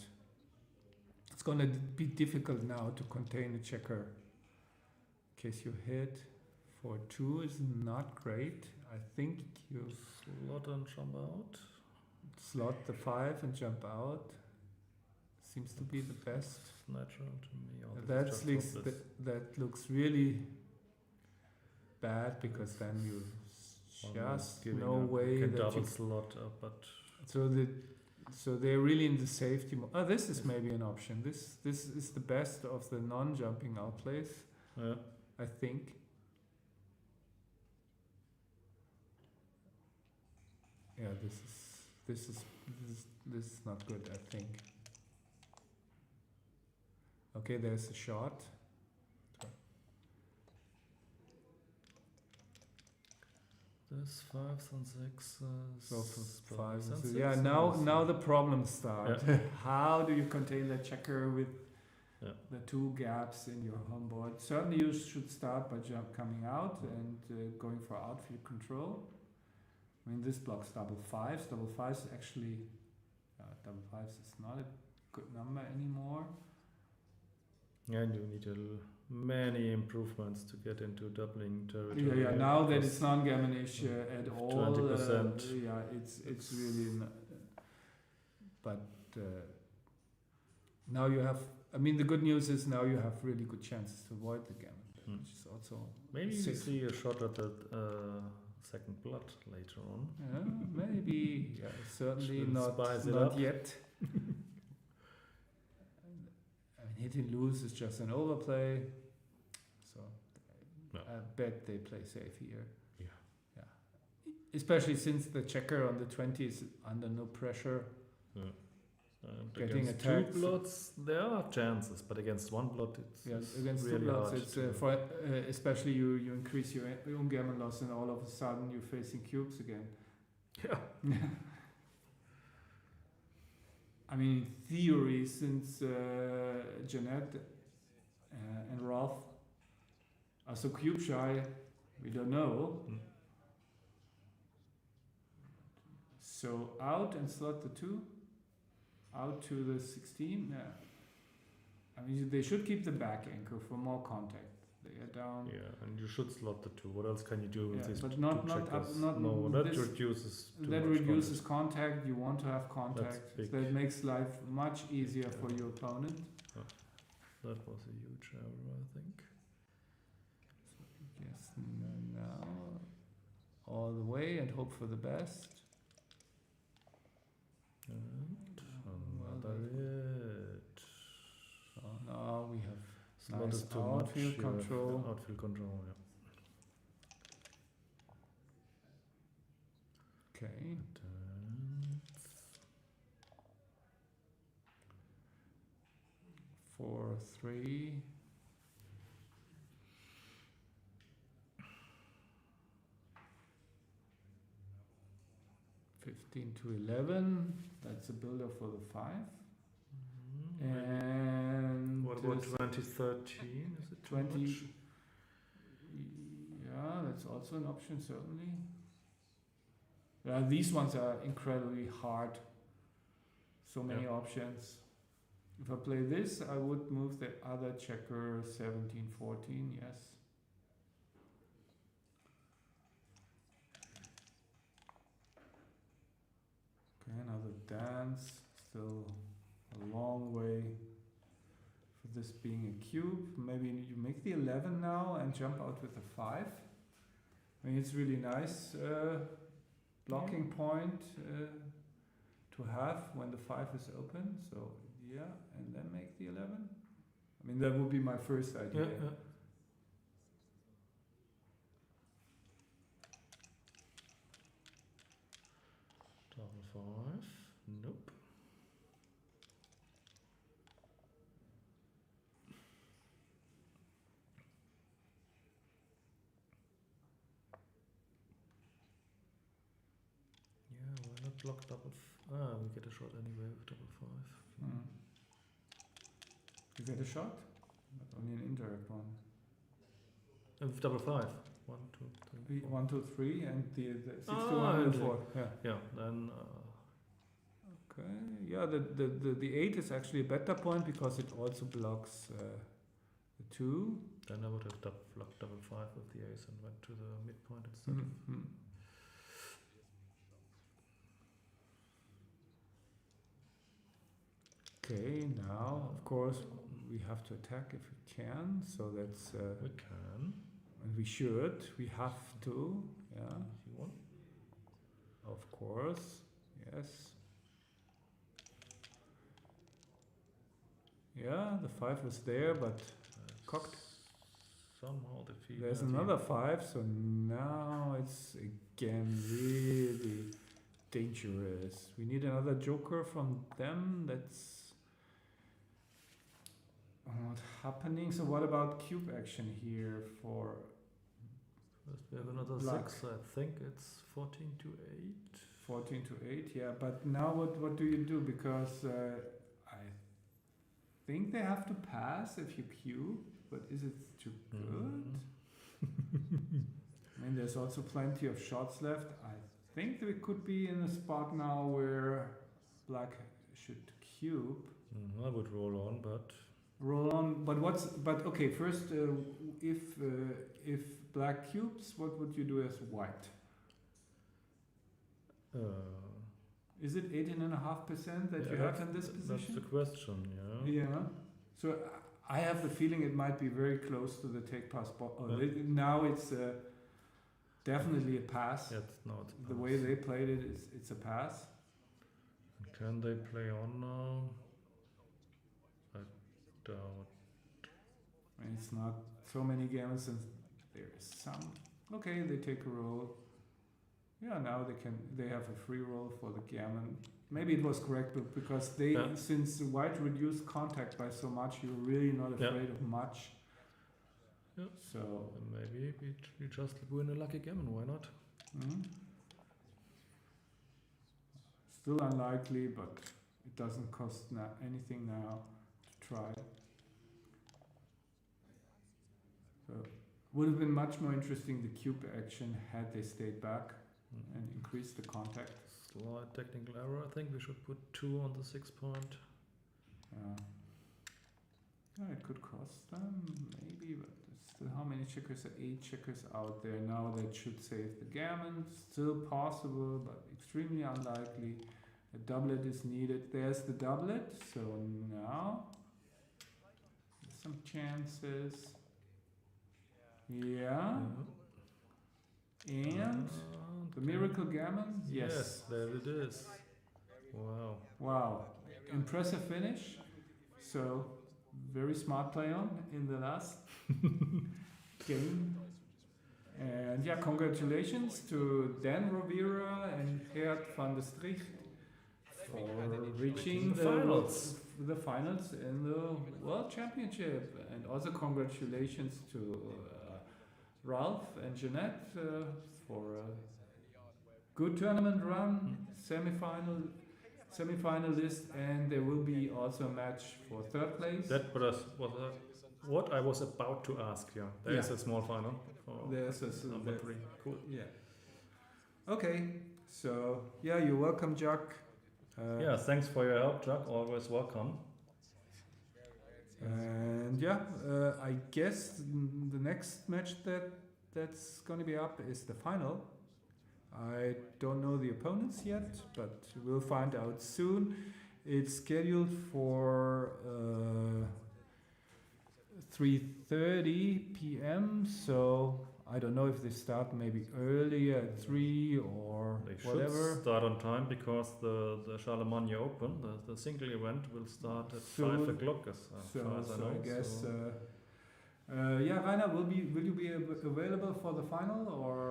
it's going to be difficult now to contain the checker case you hit for 2 is not great. I think you Slot and jump out. slot the 5 and jump out. Seems to be the best. It's natural to me. or That just looks hopeless. that looks really bad because then you Almost just giving no up. You way can that double you slot up, but so they're really in the safety mode. Oh, this is maybe an option. This is the best of the non-jumping out plays, yeah. I think. Yeah, this is not good, I think. Okay, there's a shot. There's 5s and 6s. So for 5 and and 6, 6s yeah, and now the problems start. Yeah. How do you contain the checker with Yeah. the 2 gaps in your home board? Certainly you should start by coming out and going for outfield control. I mean, this blocks double 5s. Double 5s actually, double 5s is not a good number anymore. And you need many improvements to get into doubling territory. Yeah, now that because it's non-gammonish at all, 20%. yeah, it's really. But now you have. I mean, the good news is now you have really good chances to avoid the gammon, which is also maybe you safe. see a shot at the second blood later on. Yeah, maybe. Yeah, certainly Will not. spice it Not up. yet. I mean, hit and lose is just an overplay. So Yeah. I bet they play safe here. Yeah. Yeah. Especially since the checker on the 20 is under no pressure. And Getting against attacked. 2 blots, there are chances, but against 1 blot, it's Yes, against really two blots, hard it's to- for especially you increase your own gammon loss, and all of a sudden you're facing cubes again. Yeah. I mean, in theory, since Jeanette and Ralph are so cube shy, we don't know. Mm. So out and slot the 2, out to the 16. Yeah. I mean, they should keep the back anchor for more contact. They are down. Yeah, and you should slot the 2. What else can you do with Yeah, these but two not up, checkers? not No, that this- reduces too That much reduces contact. You want to have contact. big. That makes life much easier for error. your opponent. That was a huge error, I think. Yes, now all the way and hope for the best. And Well, another hit. So now we have Slot nice is too outfield much. control. Outfield control, yeah. Okay. And 4-3. (15 to 11). That's a builder for the 5. And what about this 2013? Is it too 20? much? Yeah, that's also an option, certainly. Yeah, these ones are incredibly hard. So many Yeah. options. If I play this, I would move the other checker 17-14, yes. Okay, another dance. Still a long way for this being a cube. Maybe you make the 11 now and jump out with the 5. I mean, it's really nice blocking point to have when the 5 is open. So yeah, and then make the 11. I mean, that would be my first idea. Yeah. Double 5. Nope. Yeah, why not block double? We get a shot anyway with double 5. Mm. You get a shot, but only an indirect one. With double 5. 1, 2, 3. 4. 1, 2, 3, and the 6 to Ah, 1 and okay. 4. Yeah. Yeah, then Okay. Yeah, the 8 is actually a better point because it also blocks the 2. I would have blocked 5 with the ace and went to the midpoint instead. Mhm. Okay, now of course we have to attack if we can, so that's We can. and we should, we have to, yeah, Easy one. of course, yes. Yeah, the 5 was there, but cocked. Somehow the field. There's another 5, so now it's again really dangerous. We need another joker from them. That's not happening. So what about cube action here for First we have another Black. 6. I think it's 14 to 8. 14 to 8? Yeah, but now what do you do? Because I think they have to pass if you cube, but is it too good? I mean, there's also plenty of shots left. I think we could be in a spot now where black should cube. I would roll on, but Roll on, but okay, first, if black cubes, what would you do as white? Is it 18.5% that you have in this that's position? the question, yeah. Yeah. So I have the feeling it might be very close to the take pass ball. Yeah. Now it's definitely a pass. Yet, no, it's The pass. way they played it is it's a pass. Can they play on now? I doubt. And it's not so many games, and there is some. Okay, they take a roll. Yeah, now they have a free roll for the gammon. Maybe it was correct, but because since white reduced contact by so much, you're really not afraid of much. Yeah. So Maybe we just win a lucky gammon, why not? Still unlikely, but it doesn't cost anything now to try. So would have been much more interesting the cube action had they stayed back and increased the contact. Slight technical error. I think we should put 2 on the 6 point. Yeah, it could cost them, maybe, but still, how many checkers are 8 checkers out there now? That should save the gammon. Still possible, but extremely unlikely. A doublet is needed. There's the doublet, so now some chances. Yeah, and the miracle gammon. Yes, there it is. Wow. Wow, impressive finish. So very smart play on in the last game. And yeah, congratulations to Dan Rovira and Gert van der Stricht for reaching The finals. the finals in the World Championship. And also congratulations to Ralph and Jeanette for a good tournament run, semi-finalist, and there will be also a match for 3rd place. That was what I was about to ask you. There is a small final. There's a number 3. Cool. Yeah. Okay. So yeah, you're welcome, Jack. Yeah, thanks for your help, Jack. Always welcome. And yeah, I guess the next match that's going to be up is the final. I don't know the opponents yet, but we'll find out soon. It's scheduled for 3:30 p.m. So I don't know if they start maybe earlier at 3 or They whatever. should start on time because the Charlemagne Open, the single event, will start at Soon. 5 o'clock as far as I know. I guess. so- Yeah, Rainer, will you be available for the final, or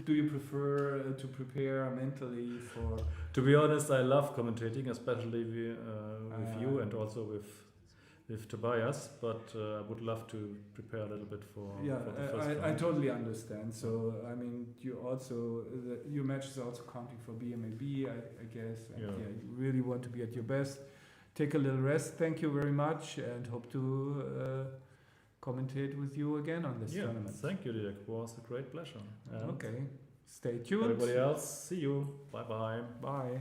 do you prefer to prepare mentally for? To be honest, I love commentating, especially with you and also with Tobias. But I would love to prepare a little bit for the first I round. totally understand. So I mean, your match is also counting for BMAB, I guess. And Yeah. you really want to be at your best. Take a little rest. Thank you very much, and hope to commentate with you again on this tournament. Thank you, Dirk. It was a great pleasure. And Okay. Stay tuned. everybody else, see you. Bye bye. Bye.